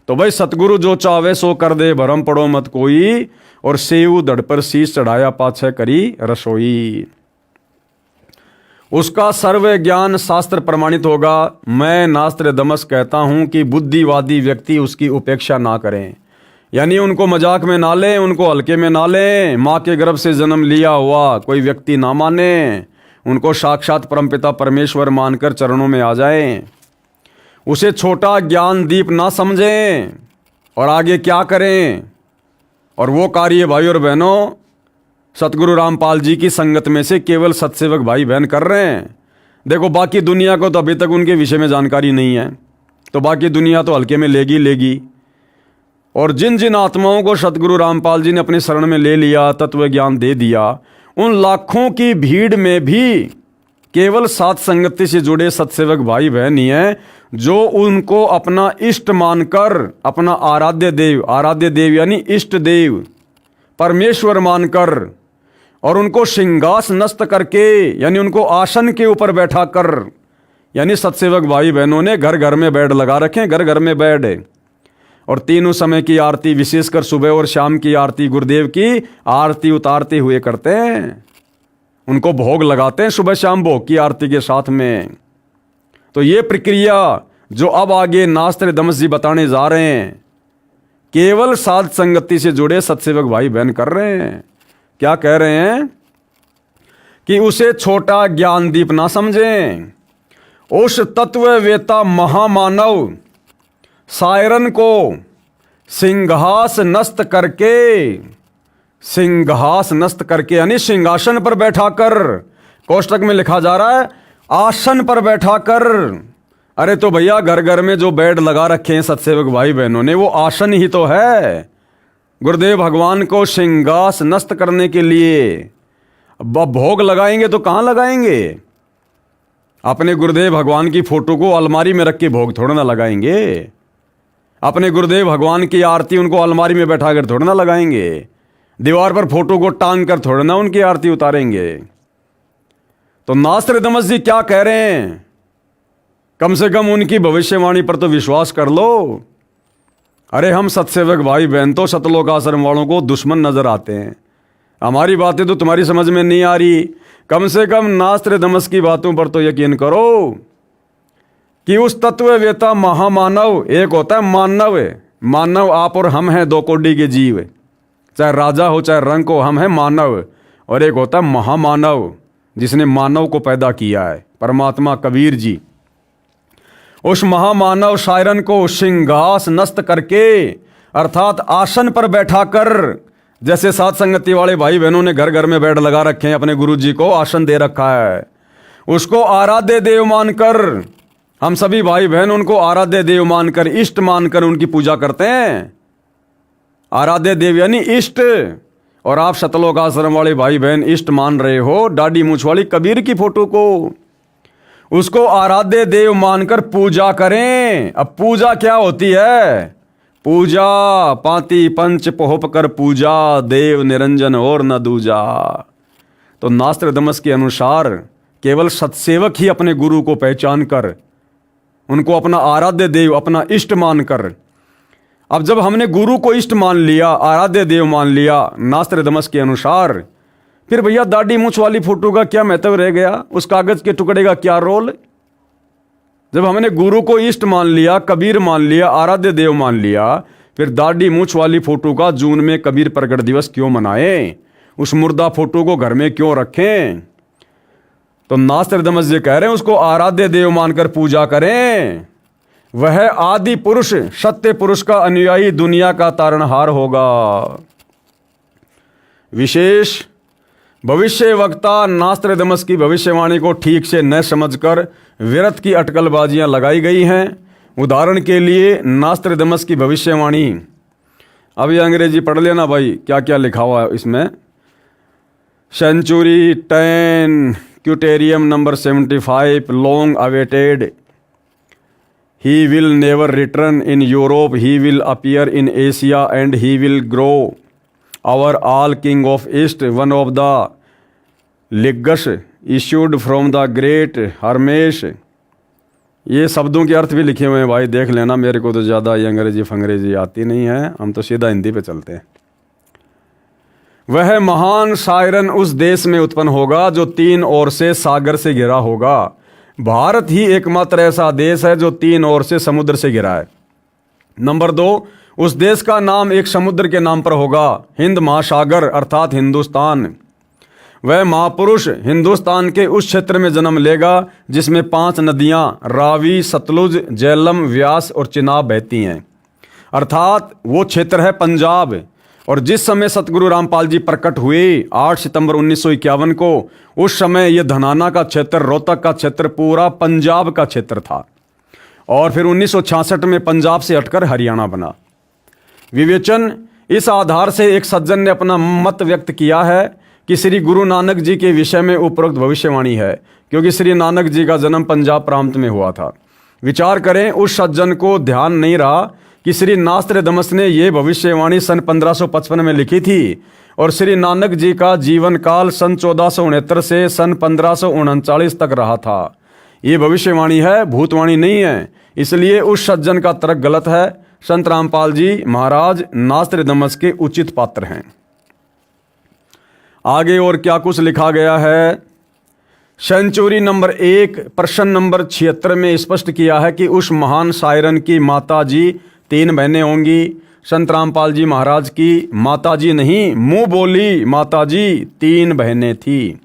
तो भाई सतगुरु जो चावे सो कर दे, भरम पड़ो मत कोई, और सेऊ धड़ पर शीश चढ़ाया पाछे करी रसोई। उसका सर्व ज्ञान शास्त्र प्रमाणित होगा। मैं नास्त्रदमस कहता हूं कि बुद्धिवादी व्यक्ति उसकी उपेक्षा ना करें, यानी उनको मजाक में ना लें, उनको हल्के में ना लें। माँ के गर्भ से जन्म लिया हुआ कोई व्यक्ति ना माने, उनको साक्षात परमपिता परमेश्वर मानकर चरणों में आ जाएं। उसे छोटा ज्ञान दीप ना समझें और आगे क्या करें। और वो कार्य भाई और बहनों सतगुरु रामपाल जी की संगत में से केवल सत्सेवक भाई बहन कर रहे हैं। देखो बाकी दुनिया को तो अभी तक उनके विषय में जानकारी नहीं है, तो बाकी दुनिया तो हल्के में लेगी। और जिन जिन आत्माओं को सतगुरु रामपाल जी ने अपने शरण में ले लिया, तत्व ज्ञान दे दिया, उन लाखों की भीड़ में भी केवल सात संगति से जुड़े सत्सेवक भाई बहन ही हैं जो उनको अपना इष्ट मानकर, अपना आराध्य देव यानी इष्ट देव परमेश्वर मानकर, और उनको सिंहास नस्त करके यानी उनको आसन के ऊपर बैठा कर, यानी सत्सेवक भाई बहनों ने घर घर में बेड लगा रखे, घर घर में बेड, और तीनों समय की आरती, विशेषकर सुबह और शाम की आरती, गुरुदेव की आरती उतारते हुए करते हैं। उनको भोग लगाते हैं सुबह शाम भोग की आरती के साथ में। तो ये प्रक्रिया जो अब आगे नास्त्रदमस जी बताने जा रहे हैं, केवल साध संगति से जुड़े सत्सेवक भाई बहन कर रहे हैं। क्या कह रहे हैं कि उसे छोटा ज्ञान दीप ना समझें। उस तत्ववेता महामानव सायरन को सिंहास नस्त करके यानी सिंहासन पर बैठाकर, कोष्टक में लिखा जा रहा है आसन पर बैठाकर। अरे तो भैया घर घर में जो बेड लगा रखे हैं सत्सेवक भाई बहनों ने, वो आसन ही तो है। गुरुदेव भगवान को सिंहास नस्त करने के लिए अब भोग लगाएंगे तो कहाँ लगाएंगे? अपने गुरुदेव भगवान की फोटो को अलमारी में रख के भोग थोड़ा ना लगाएंगे। अपने गुरुदेव भगवान की आरती उनको अलमारी में बैठा कर थोड़ा ना लगाएंगे। दीवार पर फोटो को टांग कर थोड़ा ना उनकी आरती उतारेंगे। तो नास्त्रदमस जी क्या कह रहे हैं? कम से कम उनकी भविष्यवाणी पर तो विश्वास कर लो। अरे हम सत्सेवक भाई बहन तो सतलोक आश्रम वालों को दुश्मन नजर आते हैं। हमारी बातें तो तुम्हारी समझ में नहीं आ रही, कम से कम नास्त्रदमस की बातों पर तो यकीन करो कि उस तत्ववेता महामानव, एक होता है मानव आप और हम हैं, दो कोटि के जीव, चाहे राजा हो चाहे रंक हो, हम हैं मानव। और एक होता है महामानव जिसने मानव को पैदा किया है, परमात्मा कबीर जी। उस महामानव शायरन को सिंहास नस्त करके अर्थात आसन पर बैठाकर, जैसे सात संगति वाले भाई बहनों ने घर घर में बेड लगा रखे हैं, अपने गुरु जी को आसन दे रखा है, उसको आराध्य देव मानकर, हम सभी भाई बहन उनको आराध्य देव मानकर, इष्ट मानकर उनकी पूजा करते हैं। आराध्य देव यानी इष्ट। और आप सतलोक आश्रम वाले भाई बहन इष्ट मान रहे हो दाढ़ी मूछ वाली कबीर की फोटो को, उसको आराध्य देव मानकर पूजा करें। अब पूजा क्या होती है? पूजा पाती पंच पोहप कर पूजा, देव निरंजन और न दूजा। तो नास्त्रदमस के अनुसार केवल सत्सेवक ही अपने गुरु को पहचान कर, उनको अपना आराध्य देव, अपना इष्ट मानकर, अब जब हमने गुरु को इष्ट मान लिया, आराध्य देव मान लिया नास्त्रदमस के अनुसार, फिर भैया दाढ़ी मूछ वाली फोटो का क्या महत्व रह गया? उस कागज के टुकड़े का क्या रोल? जब हमने गुरु को इष्ट मान लिया, कबीर मान लिया, आराध्य देव मान लिया, फिर दाढ़ी मूछ वाली फोटो का जून में कबीर प्रकट दिवस क्यों मनाएं? उस मुर्दा फोटो को घर में क्यों रखें? तो नास्त्रदमस जी कह रहे हैं उसको आराध्य देव मानकर पूजा करें। वह आदि पुरुष, सत्य पुरुष का अनुयायी दुनिया का तारणहार होगा। विशेष भविष्य वक्ता नास्त्रदमस की भविष्यवाणी को ठीक से न समझकर व्यर्थ की अटकलबाजियां लगाई गई हैं। उदाहरण के लिए नास्त्रदमस की भविष्यवाणी, अब ये अंग्रेजी पढ़ लेना भाई, क्या क्या लिखा हुआ है इसमें। सेंचुरी 10 क्यूटेरियम number 75 long awaited, he will never return in Europe, he will appear in Asia and he will grow. Our all king of East, one of the legacy issued from the great Hermes, ये शब्दों के अर्थ भी लिखे हुए हैं भाई, देख लेना। मेरे को तो ज़्यादा ये अंग्रेजी फंग्रेजी आती नहीं है, हम तो सीधा हिंदी पे चलते हैं। वह महान सायरन उस देश में उत्पन्न होगा जो 3 ओर से सागर से घिरा होगा। भारत ही एकमात्र ऐसा देश है जो 3 ओर से समुद्र से घिरा है। नंबर 2, उस देश का नाम एक समुद्र के नाम पर होगा, हिंद महासागर अर्थात हिंदुस्तान। वह महापुरुष हिंदुस्तान के उस क्षेत्र में जन्म लेगा जिसमें 5 नदियां रावी, सतलुज, झेलम, व्यास और चिनाब बहती हैं, अर्थात वो क्षेत्र है पंजाब। और जिस समय सतगुरु रामपाल जी प्रकट हुए 8 सितंबर 1951 को, उस समय ये धनाना का क्षेत्र, रोहतक का क्षेत्र पूरा पंजाब का क्षेत्र था। और फिर 1966 में पंजाब से हटकर हरियाणा बना। विवेचन, इस आधार से एक सज्जन ने अपना मत व्यक्त किया है कि श्री गुरु नानक जी के विषय में उपरोक्त भविष्यवाणी है, क्योंकि श्री नानक जी का जन्म पंजाब प्रांत में हुआ था। विचार करें, उस सज्जन को ध्यान नहीं रहा कि श्री नास्त्रदमस ने यह भविष्यवाणी सन 1555 में लिखी थी और श्री नानक जी का जीवन काल सन 1469 से सन 1539 तक रहा था। ये भविष्यवाणी है, भूतवाणी नहीं है। इसलिए उस सज्जन का तर्क गलत है। संत रामपाल जी महाराज नास्त्रदमस के उचित पात्र हैं। आगे और क्या कुछ लिखा गया है। सेंचुरी नंबर 1 प्रश्न नंबर 76 में स्पष्ट किया है कि उस महान शायरन की माता जी 3 बहनें होंगी। संत रामपाल जी महाराज की माता जी नहीं, मुंह बोली माता जी 3 बहनें थी।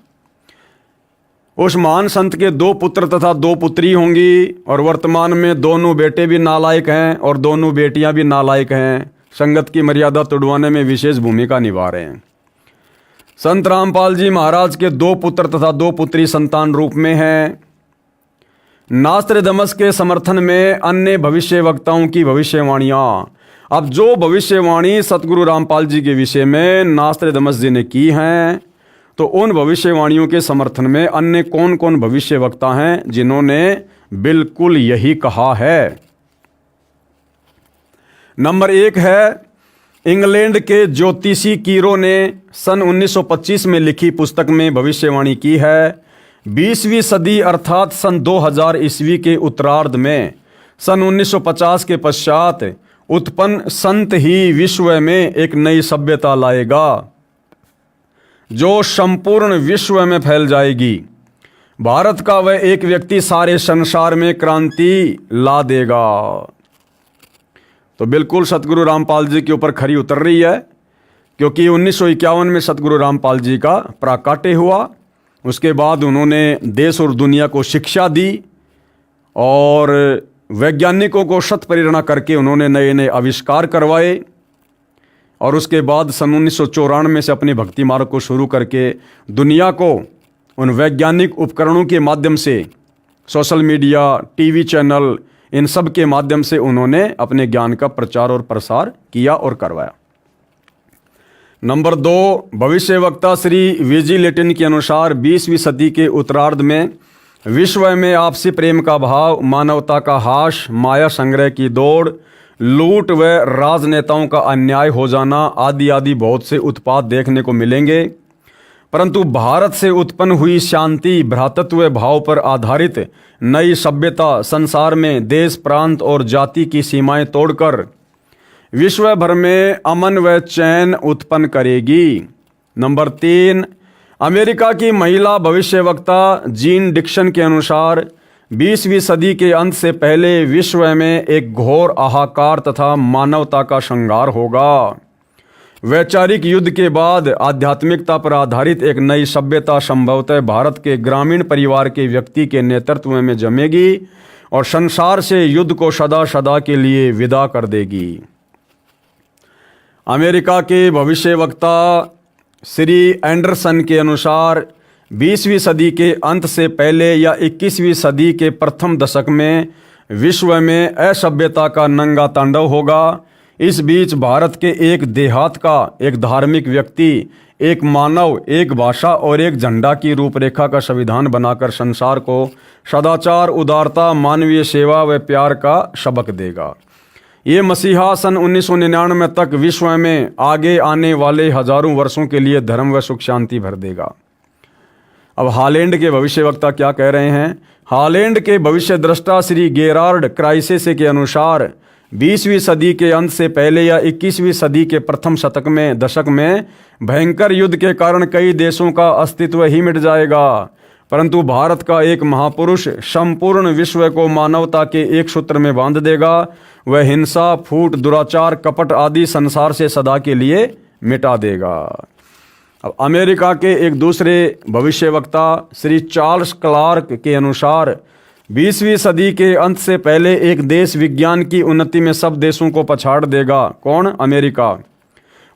उस महान संत के 2 पुत्र तथा 2 पुत्री होंगी और वर्तमान में दोनों बेटे भी नालायक हैं और दोनों बेटियां भी नालायक हैं। संगत की मर्यादा तोड़वाने में विशेष भूमिका निभा रहे हैं। संत रामपाल जी महाराज के 2 पुत्र तथा 2 पुत्री संतान रूप में हैं। नास्त्रदमस के समर्थन में अन्य भविष्य वक्ताओं की भविष्यवाणियां। अब जो भविष्यवाणी सतगुरु रामपाल जी के विषय में नास्त्रदमस जी ने की हैं, तो उन भविष्यवाणियों के समर्थन में अन्य कौन कौन भविष्य वक्ता हैं जिन्होंने बिल्कुल यही कहा है। नंबर 1 है, इंग्लैंड के ज्योतिषी कीरो ने सन 1925 में लिखी पुस्तक में भविष्यवाणी की है। 20वीं सदी अर्थात सन 2000 ईस्वी के उत्तरार्ध में सन 1950 के पश्चात उत्पन्न संत ही विश्व में एक नई सभ्यता लाएगा जो संपूर्ण विश्व में फैल जाएगी। भारत का वह एक व्यक्ति सारे संसार में क्रांति ला देगा। तो बिल्कुल सतगुरु रामपाल जी के ऊपर खरी उतर रही है, क्योंकि 1951 में सतगुरु रामपाल जी का प्राकाट्य हुआ। उसके बाद उन्होंने देश और दुनिया को शिक्षा दी और वैज्ञानिकों को शत प्रेरणा करके उन्होंने नए नए आविष्कार करवाए। और उसके बाद सन 1994 से अपने भक्ति मार्ग को शुरू करके दुनिया को उन वैज्ञानिक उपकरणों के माध्यम से, सोशल मीडिया, टीवी चैनल, इन सब के माध्यम से उन्होंने अपने ज्ञान का प्रचार और प्रसार किया और करवाया। नंबर 2, भविष्य वक्ता श्री विजिलेटिन के अनुसार 20वीं सदी के उत्तरार्ध में विश्व में आपसी प्रेम का भाव, मानवता का हास, माया संग्रह की दौड़, लूट व राजनेताओं का अन्याय हो जाना आदि आदि बहुत से उत्पाद देखने को मिलेंगे। परंतु भारत से उत्पन्न हुई शांति, भ्रातृत्व भाव पर आधारित नई सभ्यता संसार में देश, प्रांत और जाति की सीमाएं तोड़कर विश्व भर में अमन व चैन उत्पन्न करेगी। नंबर 3, अमेरिका की महिला भविष्यवक्ता जीन डिक्सन के अनुसार 20वीं सदी के अंत से पहले विश्व में एक घोर हाहाकार तथा मानवता का संहार होगा। वैचारिक युद्ध के बाद आध्यात्मिकता पर आधारित एक नई सभ्यता संभवतः भारत के ग्रामीण परिवार के व्यक्ति के नेतृत्व में जमेगी और संसार से युद्ध को सदा सदा के लिए विदा कर देगी। अमेरिका के भविष्यवक्ता श्री एंडरसन के अनुसार 20वीं सदी के अंत से पहले या 21वीं सदी के प्रथम दशक में विश्व में असभ्यता का नंगा तांडव होगा। इस बीच भारत के एक देहात का एक धार्मिक व्यक्ति, एक मानव, एक भाषा और एक झंडा की रूपरेखा का संविधान बनाकर संसार को सदाचार, उदारता, मानवीय सेवा व प्यार का सबक देगा। ये मसीहा सन 1999 तक विश्व में आगे आने वाले हजारों वर्षों के लिए धर्म व सुख शांति भर देगा। अब हालैंड के भविष्यवक्ता क्या कह रहे हैं? हॉलैंड के भविष्य दृष्टा श्री गेरार्ड क्राइसेसे के अनुसार 20वीं सदी के अंत से पहले या 21वीं सदी के प्रथम दशक में भयंकर युद्ध के कारण कई देशों का अस्तित्व ही मिट जाएगा, परंतु भारत का एक महापुरुष संपूर्ण विश्व को मानवता के एक सूत्र में बांध देगा। वह हिंसा, फूट, दुराचार, कपट आदि संसार से सदा के लिए मिटा देगा। अब अमेरिका के एक दूसरे भविष्यवक्ता श्री चार्ल्स क्लार्क के अनुसार 20वीं सदी के अंत से पहले एक देश विज्ञान की उन्नति में सब देशों को पछाड़ देगा। कौन? अमेरिका।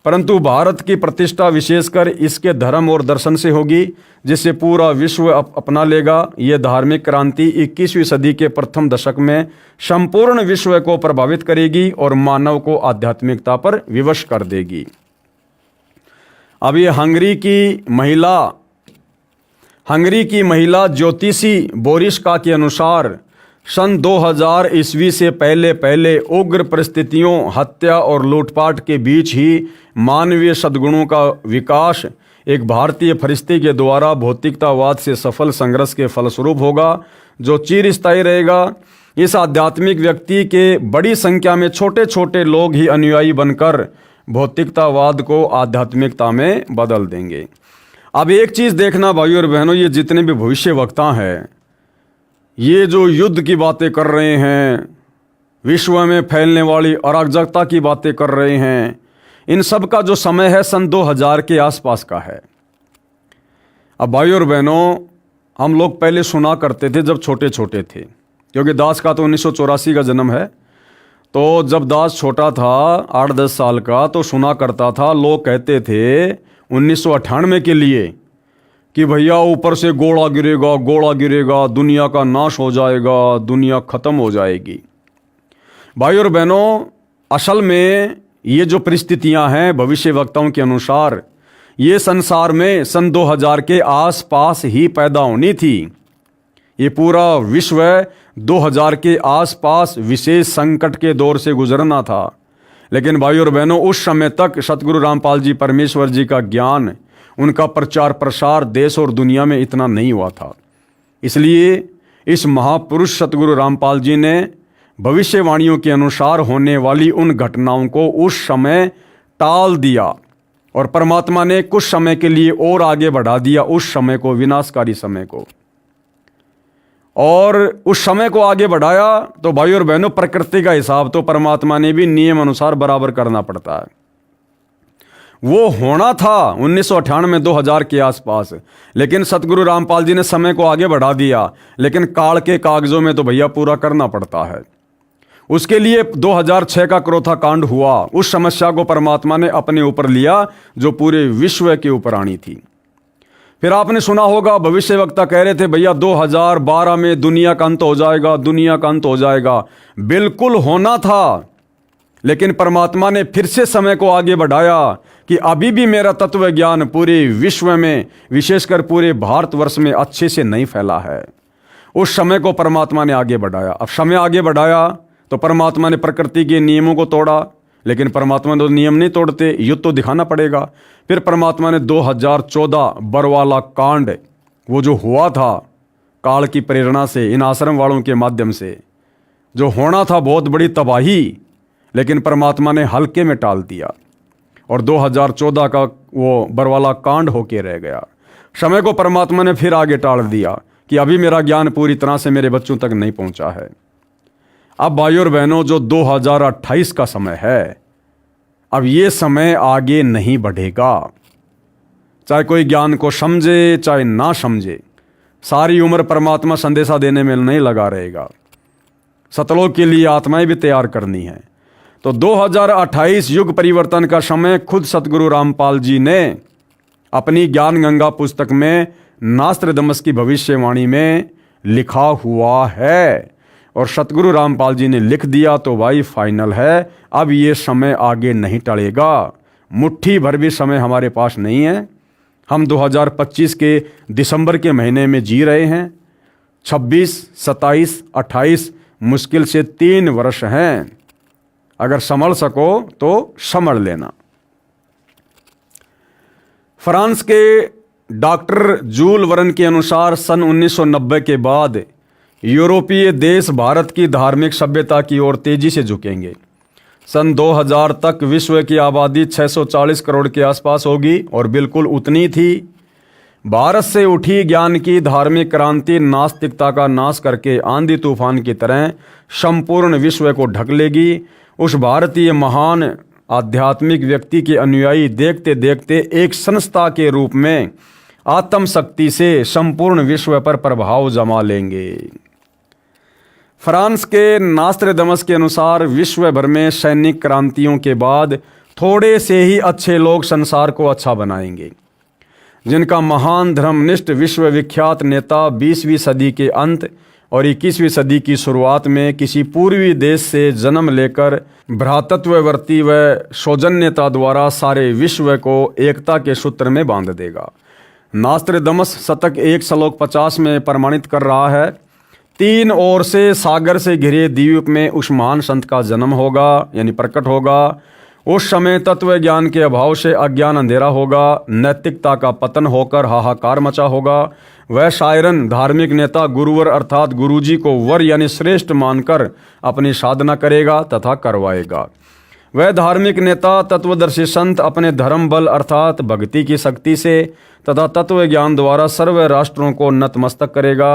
परंतु भारत की प्रतिष्ठा विशेषकर इसके धर्म और दर्शन से होगी, जिससे पूरा विश्व अपना लेगा। यह धार्मिक क्रांति 21वीं सदी के प्रथम दशक में संपूर्ण विश्व को प्रभावित करेगी और मानव को आध्यात्मिकता पर विवश कर देगी। अब ये हंगरी की महिला ज्योतिषी बोरिस्का के अनुसार सन 2000 ईस्वी से पहले उग्र परिस्थितियों, हत्या और लूटपाट के बीच ही मानवीय सद्गुणों का विकास एक भारतीय फरिश्ते के द्वारा भौतिकतावाद से सफल संघर्ष के फलस्वरूप होगा, जो चिरस्थायी रहेगा। इस आध्यात्मिक व्यक्ति के बड़ी संख्या में छोटे छोटे लोग ही अनुयायी बनकर भौतिकतावाद को आध्यात्मिकता में बदल देंगे। अब एक चीज़ देखना भाइयों और बहनों, ये जितने भी भविष्य वक्ता हैं, ये जो युद्ध की बातें कर रहे हैं, विश्व में फैलने वाली अराजकता की बातें कर रहे हैं, इन सब का जो समय है सन 2000 के आसपास का है। अब भाइयों और बहनों, हम लोग पहले सुना करते थे जब छोटे छोटे थे, क्योंकि दास का तो 1984 का जन्म है, तो जब दास छोटा था 8-10 साल का, तो सुना करता था, लोग कहते थे 1998 के लिए कि भैया ऊपर से गोला गिरेगा, दुनिया का नाश हो जाएगा, दुनिया ख़त्म हो जाएगी। भाइयों और बहनों, असल में ये जो परिस्थितियां हैं भविष्य वक्ताओं के अनुसार, ये संसार में सन 2000 के आसपास ही पैदा होनी थी। ये पूरा विश्व 2000 के आसपास विशेष संकट के दौर से गुजरना था। लेकिन भाइयों और बहनों, उस समय तक सतगुरु रामपाल जी परमेश्वर जी का ज्ञान, उनका प्रचार प्रसार देश और दुनिया में इतना नहीं हुआ था। इसलिए इस महापुरुष सतगुरु रामपाल जी ने भविष्यवाणियों के अनुसार होने वाली उन घटनाओं को उस समय टाल दिया और परमात्मा ने कुछ समय के लिए और आगे बढ़ा दिया उस समय को, विनाशकारी समय को। और उस समय को आगे बढ़ाया तो भाइयों और बहनों, प्रकृति का हिसाब तो परमात्मा ने भी नियम अनुसार बराबर करना पड़ता है। वो होना था 1998-2000 के आसपास, लेकिन सतगुरु रामपाल जी ने समय को आगे बढ़ा दिया। लेकिन काल के कागजों में तो भैया पूरा करना पड़ता है। उसके लिए 2006 का क्रोथा कांड हुआ। उस समस्या को परमात्मा ने अपने ऊपर लिया जो पूरे विश्व के ऊपर आनी थी। फिर आपने सुना होगा, भविष्य वक्ता कह रहे थे भैया 2012 में दुनिया का अंत हो जाएगा, दुनिया का अंत हो जाएगा। बिल्कुल होना था, लेकिन परमात्मा ने फिर से समय को आगे बढ़ाया कि अभी भी मेरा तत्व ज्ञान पूरे विश्व में, विशेषकर पूरे भारतवर्ष में अच्छे से नहीं फैला है। उस समय को परमात्मा ने आगे बढ़ाया। अब समय आगे बढ़ाया तो परमात्मा ने प्रकृति के नियमों को तोड़ा, लेकिन परमात्मा ने तो नियम नहीं तोड़ते, युद्ध तो दिखाना पड़ेगा। फिर परमात्मा ने 2014 बरवाला कांड, वो जो हुआ था काल की प्रेरणा से, इन आश्रम वालों के माध्यम से जो होना था, बहुत बड़ी तबाही, लेकिन परमात्मा ने हल्के में टाल दिया और 2014 का वो बरवाला कांड होके रह गया। समय को परमात्मा ने फिर आगे टाल दिया कि अभी मेरा ज्ञान पूरी तरह से मेरे बच्चों तक नहीं पहुंचा है। अब भाइयों और बहनों, जो 2028 का समय है, अब ये समय आगे नहीं बढ़ेगा। चाहे कोई ज्ञान को समझे चाहे ना समझे, सारी उम्र परमात्मा संदेशा देने में नहीं लगा रहेगा। सतलोक के लिए आत्माएं भी तैयार करनी है। तो 2028 युग परिवर्तन का समय खुद सतगुरु रामपाल जी ने अपनी ज्ञान गंगा पुस्तक में नास्त्रदमस की भविष्यवाणी में लिखा हुआ है। और सतगुरु रामपाल जी ने लिख दिया तो भाई फाइनल है। अब ये समय आगे नहीं टलेगा। मुट्ठी भर भी समय हमारे पास नहीं है। हम 2025 के दिसंबर के महीने में जी रहे हैं। 26, 27, 28 मुश्किल से 3 वर्ष हैं। अगर संभल सको तो संभल लेना। फ्रांस के डॉक्टर जूल वर्न के अनुसार सन 1990 के बाद यूरोपीय देश भारत की धार्मिक सभ्यता की ओर तेजी से झुकेंगे। सन 2000 तक विश्व की आबादी 640 करोड़ के आसपास होगी और बिल्कुल उतनी थी। भारत से उठी ज्ञान की धार्मिक क्रांति नास्तिकता का नाश करके आंधी तूफान की तरह संपूर्ण विश्व को ढक लेगी। उस भारतीय महान आध्यात्मिक व्यक्ति के अनुयायी देखते देखते एक संस्था के रूप में आत्म शक्ति से संपूर्ण विश्व पर प्रभाव जमा लेंगे। फ्रांस के नास्त्रदमस के अनुसार विश्व भर में सैनिक क्रांतियों के बाद थोड़े से ही अच्छे लोग संसार को अच्छा बनाएंगे, जिनका महान धर्मनिष्ठ विश्वविख्यात नेता 20वीं सदी के अंत और 21वीं सदी की शुरुआत में किसी पूर्वी देश से जन्म लेकर भ्रातृत्ववर्ती व सौजन्यता द्वारा सारे विश्व को एकता के सूत्र में बांध देगा। नास्त्रदमस शतक 1 श्लोक 50 में प्रमाणित कर रहा है, 3 ओर से सागर से घिरे द्वीप में उस महान संत का जन्म होगा, यानी प्रकट होगा। उस समय तत्व ज्ञान के अभाव से अज्ञान अंधेरा होगा, नैतिकता का पतन होकर हाहाकार मचा होगा। वह शायरन धार्मिक नेता गुरुवर अर्थात गुरुजी को वर यानी श्रेष्ठ मानकर अपनी साधना करेगा तथा करवाएगा। वह धार्मिक नेता तत्वदर्शी संत अपने धर्म बल अर्थात भक्ति की शक्ति से तथा तत्व ज्ञान द्वारा सर्व राष्ट्रों को नतमस्तक करेगा।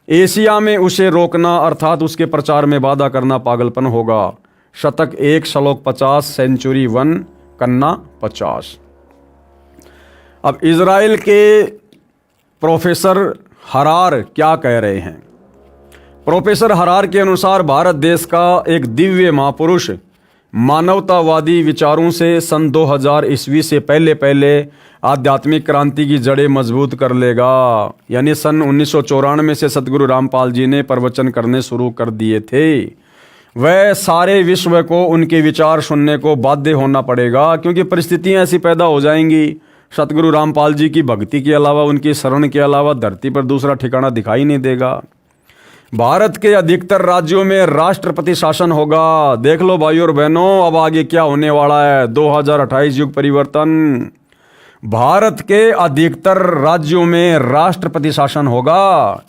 एशिया में उसे रोकना अर्थात उसके प्रचार में बाधा करना पागलपन होगा। शतक 1 श्लोक 50 सेंचुरी 1 कन्ना 50। अब इजराइल के प्रोफेसर हरार क्या कह रहे हैं? प्रोफेसर हरार के अनुसार भारत देश का एक दिव्य महापुरुष मानवतावादी विचारों से सन 2000 ईस्वी से पहले आध्यात्मिक क्रांति की जड़ें मजबूत कर लेगा। यानी सन 1994 से सतगुरु रामपाल जी ने प्रवचन करने शुरू कर दिए थे। वह सारे विश्व को उनके विचार सुनने को बाध्य होना पड़ेगा, क्योंकि परिस्थितियां ऐसी पैदा हो जाएंगी। सतगुरु रामपाल जी की भक्ति के अलावा, उनकी शरण के अलावा धरती पर दूसरा ठिकाना दिखाई नहीं देगा। भारत के अधिकतर राज्यों में राष्ट्रपति शासन होगा। देख लो भाइयों और बहनों, अब आगे क्या होने वाला है। 2028 युग परिवर्तन। भारत के अधिकतर राज्यों में राष्ट्रपति शासन होगा।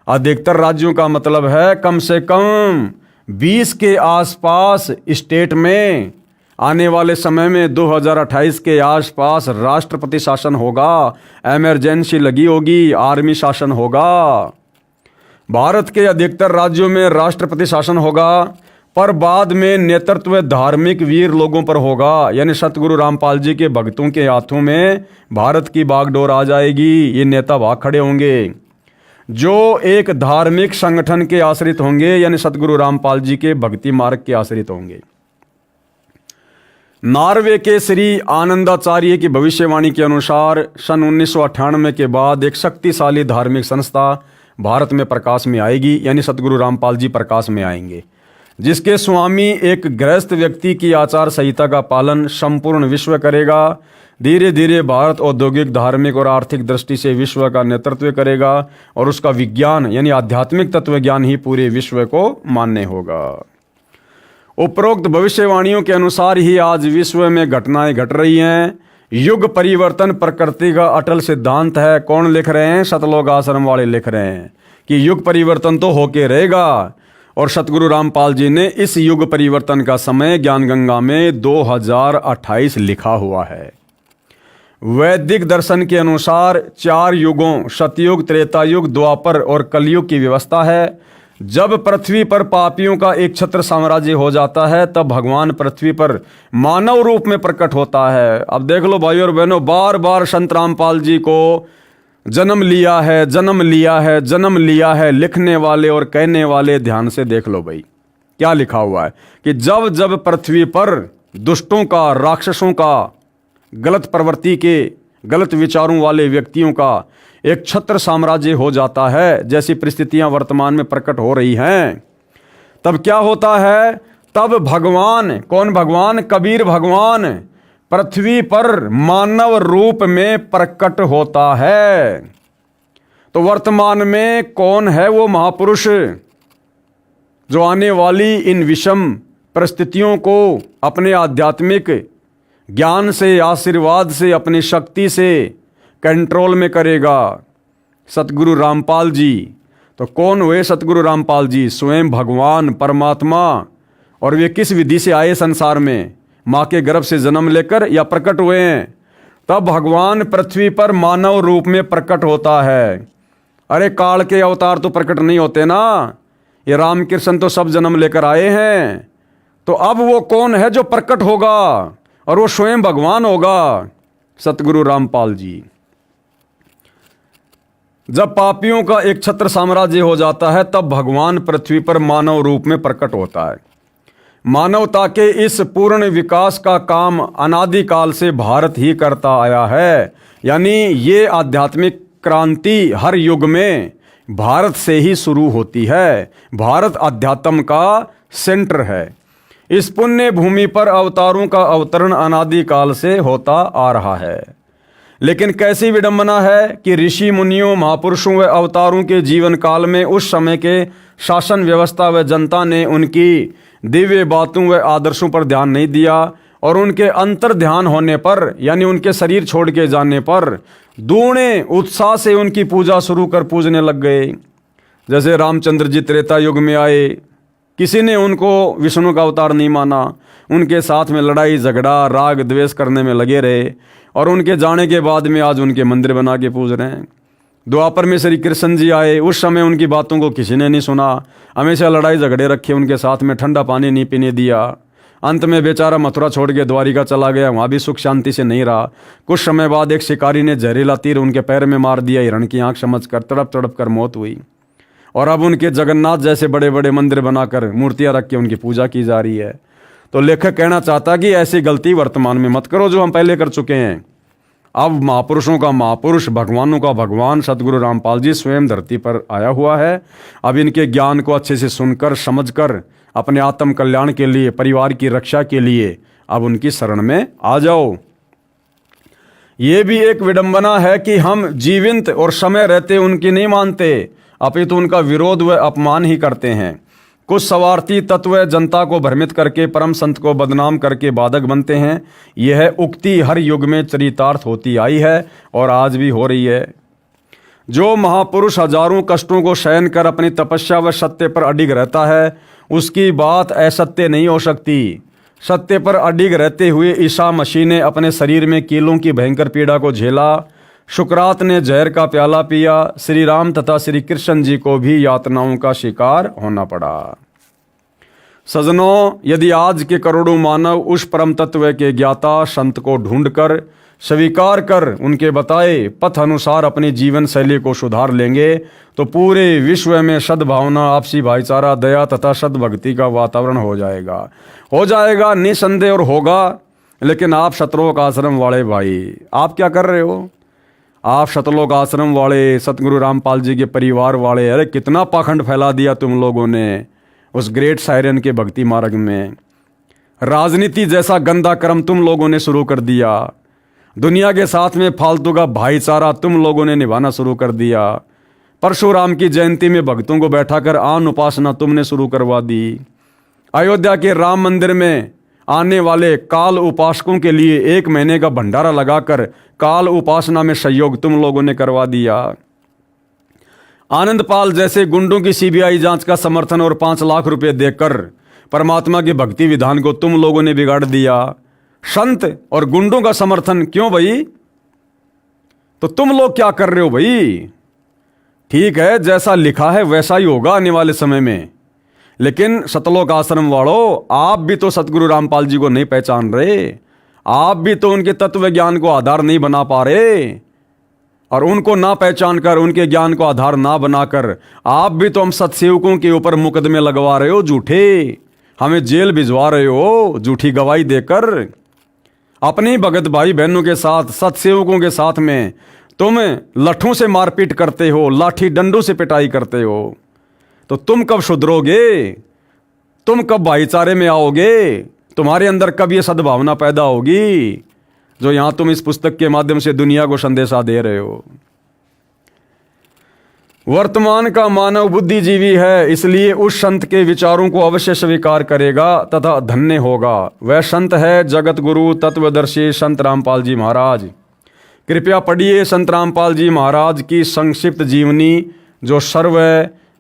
अधिकतर राज्यों का मतलब है कम से कम 20 के आसपास स्टेट में आने वाले समय में 2028 के आसपास राष्ट्रपति शासन होगा। इमरजेंसी लगी होगी, आर्मी शासन होगा। भारत के अधिकतर राज्यों में राष्ट्रपति शासन होगा, पर बाद में नेतृत्व धार्मिक वीर लोगों पर होगा। यानी सतगुरु रामपाल जी के भक्तों के हाथों में भारत की बागडोर आ जाएगी। ये नेता भाग खड़े होंगे जो एक धार्मिक संगठन के आश्रित होंगे, यानी सतगुरु रामपाल जी के भक्ति मार्ग के आश्रित होंगे। नॉर्वे के श्री आनंदाचार्य की भविष्यवाणी के अनुसार सन 1998 के बाद एक शक्तिशाली धार्मिक संस्था भारत में प्रकाश में आएगी, यानी सतगुरु रामपाल जी प्रकाश में आएंगे, जिसके स्वामी एक गृहस्थ व्यक्ति की आचार संहिता का पालन संपूर्ण विश्व करेगा। धीरे धीरे भारत औद्योगिक, धार्मिक और आर्थिक दृष्टि से विश्व का नेतृत्व करेगा और उसका विज्ञान यानी आध्यात्मिक तत्व ज्ञान ही पूरे विश्व को मान्य होगा। उपरोक्त भविष्यवाणियों के अनुसार ही आज विश्व में घटनाएं घट रही हैं। युग परिवर्तन प्रकृति का अटल सिद्धांत है। कौन लिख रहे हैं? सतलोक आश्रम वाले लिख रहे हैं कि युग परिवर्तन तो होके रहेगा। और सतगुरु रामपाल जी ने इस युग परिवर्तन का समय ज्ञान गंगा में 2028 लिखा हुआ है। वैदिक दर्शन के अनुसार 4 युगों सतयुग, त्रेतायुग, द्वापर और कलयुग की व्यवस्था है। जब पृथ्वी पर पापियों का एक छत्र साम्राज्य हो जाता है, तब भगवान पृथ्वी पर मानव रूप में प्रकट होता है। अब देख लो भाइयों और बहनों, बार बार संत रामपाल जी को जन्म लिया है, जन्म लिया है, जन्म लिया है लिखने वाले और कहने वाले ध्यान से देख लो भाई, क्या लिखा हुआ है कि जब जब पृथ्वी पर दुष्टों का, राक्षसों का, गलत प्रवृत्ति के, गलत विचारों वाले व्यक्तियों का एक छत्र साम्राज्य हो जाता है, जैसी परिस्थितियां वर्तमान में प्रकट हो रही हैं, तब क्या होता है? तब भगवान, कौन भगवान? कबीर भगवान पृथ्वी पर मानव रूप में प्रकट होता है। तो वर्तमान में कौन है वो महापुरुष जो आने वाली इन विषम परिस्थितियों को अपने आध्यात्मिक ज्ञान से, आशीर्वाद से, अपनी शक्ति से कंट्रोल में करेगा? सतगुरु रामपाल जी। तो कौन हुए सतगुरु रामपाल जी? स्वयं भगवान परमात्मा। और वे किस विधि से आए संसार में? माँ के गर्भ से जन्म लेकर या प्रकट हुए हैं? तब भगवान पृथ्वी पर मानव रूप में प्रकट होता है। अरे काल के अवतार तो प्रकट नहीं होते ना, ये रामकृष्ण तो सब जन्म लेकर आए हैं। तो अब वो कौन है जो प्रकट होगा? और वो स्वयं भगवान होगा, सतगुरु रामपाल जी। जब पापियों का एक छत्र साम्राज्य हो जाता है तब भगवान पृथ्वी पर मानव रूप में प्रकट होता है। मानवता के इस पूर्ण विकास का काम अनादिकाल से भारत ही करता आया है। यानी ये आध्यात्मिक क्रांति हर युग में भारत से ही शुरू होती है। भारत अध्यात्म का सेंटर है। इस पुण्य भूमि पर अवतारों का अवतरण अनादिकाल से होता आ रहा है। लेकिन कैसी विडंबना है कि ऋषि मुनियों, महापुरुषों व अवतारों के जीवन काल में उस समय के शासन व्यवस्था व जनता ने उनकी दिव्य बातों व आदर्शों पर ध्यान नहीं दिया और उनके अंतर ध्यान होने पर, यानी उनके शरीर छोड़ के जाने पर, दूने उत्साह से उनकी पूजा शुरू कर पूजने लग गए। जैसे रामचंद्र जी त्रेता युग में आए, किसी ने उनको विष्णु का अवतार नहीं माना, उनके साथ में लड़ाई झगड़ा राग द्वेष करने में लगे रहे और उनके जाने के बाद में आज उनके मंदिर बना के पूज रहे हैं। द्वापर में श्री कृष्ण जी आए, उस समय उनकी बातों को किसी ने नहीं सुना, हमेशा लड़ाई झगड़े रखे उनके साथ में, ठंडा पानी नहीं पीने दिया। अंत में बेचारा मथुरा छोड़ के द्वारिका चला गया, वहाँ भी सुख शांति से नहीं रहा। कुछ समय बाद एक शिकारी ने जहरीला तीर उनके पैर में मार दिया, हिरण की आंख समझ कर तड़प तड़प कर मौत हुई। और अब उनके जगन्नाथ जैसे बड़े बड़े मंदिर बनाकर मूर्तियां रख के उनकी पूजा की जा रही है। तो लेखक कहना चाहता कि ऐसी गलती वर्तमान में मत करो जो हम पहले कर चुके हैं। अब महापुरुषों का महापुरुष, भगवानों का भगवान सतगुरु रामपाल जी स्वयं धरती पर आया हुआ है। अब इनके ज्ञान को अच्छे से सुनकर समझकर अपने आत्म कल्याण के लिए, परिवार की रक्षा के लिए अब उनकी शरण में आ जाओ। ये भी एक विडंबना है कि हम जीवित और समय रहते उनकी नहीं मानते, अपितु उनका विरोध व अपमान ही करते हैं। कुछ स्वार्थी तत्व जनता को भ्रमित करके परम संत को बदनाम करके बाधक बनते हैं। यह उक्ति हर युग में चरितार्थ होती आई है और आज भी हो रही है। जो महापुरुष हजारों कष्टों को सहन कर अपनी तपस्या व सत्य पर अडिग रहता है, उसकी बात असत्य नहीं हो सकती। सत्य पर अडिग रहते हुए ईसा मसीह ने अपने शरीर में कीलों की भयंकर पीड़ा को झेला। शुक्रात ने जहर का प्याला पिया। श्री राम तथा श्री कृष्ण जी को भी यातनाओं का शिकार होना पड़ा। सजनों, यदि आज के करोड़ों मानव उस परम तत्व के ज्ञाता संत को ढूंढकर स्वीकार कर उनके बताए पथ अनुसार अपनी जीवन शैली को सुधार लेंगे तो पूरे विश्व में सद्भावना, आपसी भाईचारा, दया तथा सद्भक्ति का वातावरण हो जाएगा निसंदेह और होगा। लेकिन आप शतलोक आश्रम वाले भाई, आप क्या कर रहे हो? आप शतलोक आश्रम वाले, सतगुरु रामपाल जी के परिवार वाले, अरे कितना पाखंड फैला दिया तुम लोगों ने उस ग्रेट सायरन के भक्ति मार्ग में। राजनीति जैसा गंदा कर्म तुम लोगों ने शुरू कर दिया। दुनिया के साथ में फालतू का भाईचारा तुम लोगों ने निभाना शुरू कर दिया। परशुराम की जयंती में भक्तों को बैठाकर आन उपासना तुमने शुरू करवा दी। अयोध्या के राम मंदिर में आने वाले काल उपासकों के लिए 1 महीने का भंडारा लगाकर काल उपासना में सहयोग तुम लोगों ने करवा दिया। आनंदपाल जैसे गुंडों की सीबीआई जांच का समर्थन और 5 लाख रुपए देकर परमात्मा के भक्ति विधान को तुम लोगों ने बिगाड़ दिया। संत और गुंडों का समर्थन क्यों भाई? तो तुम लोग क्या कर रहे हो भाई? ठीक है, जैसा लिखा है वैसा ही होगा आने वाले समय में। लेकिन सतलोक आश्रम वालों, आप भी तो सतगुरु रामपाल जी को नहीं पहचान रहे। आप भी तो उनके तत्व ज्ञान को आधार नहीं बना पा रहे। और उनको ना पहचान कर, उनके ज्ञान को आधार ना बनाकर आप भी तो हम सत्सेवकों के ऊपर मुकदमे लगवा रहे हो झूठे। हमें जेल भिजवा रहे हो झूठी गवाही देकर। अपने भगत भाई बहनों के साथ, सत्सेवकों के साथ में तुम लठों से मारपीट करते हो, लाठी डंडों से पिटाई करते हो। तो तुम कब सुधरोगे? तुम कब भाईचारे में आओगे? तुम्हारे अंदर कब ये सद्भावना पैदा होगी जो यहां तुम इस पुस्तक के माध्यम से दुनिया को संदेशा दे रहे हो? वर्तमान का मानव बुद्धिजीवी है, इसलिए उस संत के विचारों को अवश्य स्वीकार करेगा तथा धन्य होगा। वह संत है जगत गुरु तत्वदर्शी संत रामपाल जी महाराज। कृपया पढ़िए संत रामपाल जी महाराज की संक्षिप्त जीवनी जो सर्व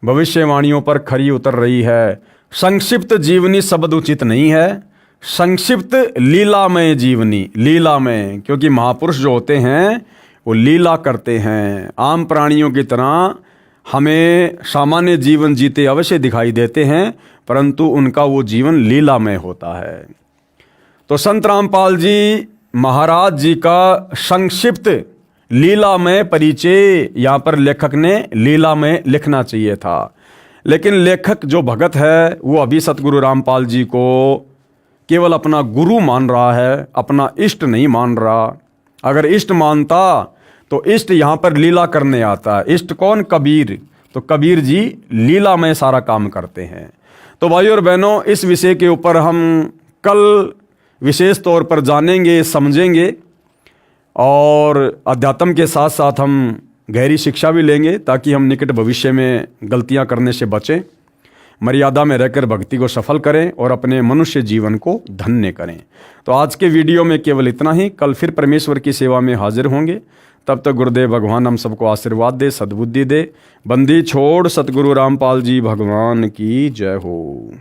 भविष्यवाणियों पर खरी उतर रही है। संक्षिप्त जीवनी शब्द उचित नहीं है, संक्षिप्त लीलामय जीवनी, लीलामय, क्योंकि महापुरुष जो होते हैं वो लीला करते हैं। आम प्राणियों की तरह हमें सामान्य जीवन जीते अवश्य दिखाई देते हैं, परंतु उनका वो जीवन लीलामय होता है। तो संत रामपाल जी महाराज जी का संक्षिप्त लीलामय परिचय यहाँ पर लेखक ने लीलामय लिखना चाहिए था, लेकिन लेखक जो भगत है वो अभी सतगुरु रामपाल जी को केवल अपना गुरु मान रहा है, अपना इष्ट नहीं मान रहा। अगर इष्ट मानता तो इष्ट यहाँ पर लीला करने आता है। इष्ट कौन? कबीर। तो कबीर जी लीला में सारा काम करते हैं। तो भाइयों और बहनों, इस विषय के ऊपर हम कल विशेष तौर पर जानेंगे, समझेंगे, और अध्यात्म के साथ साथ हम गहरी शिक्षा भी लेंगे ताकि हम निकट भविष्य में गलतियां करने से बचें, मर्यादा में रहकर भक्ति को सफल करें और अपने मनुष्य जीवन को धन्य करें। तो आज के वीडियो में केवल इतना ही। कल फिर परमेश्वर की सेवा में हाजिर होंगे। तब तक गुरुदेव भगवान हम सबको आशीर्वाद दे, सद्बुद्धि दे। बंदी छोड़ सतगुरु रामपाल जी भगवान की जय हो।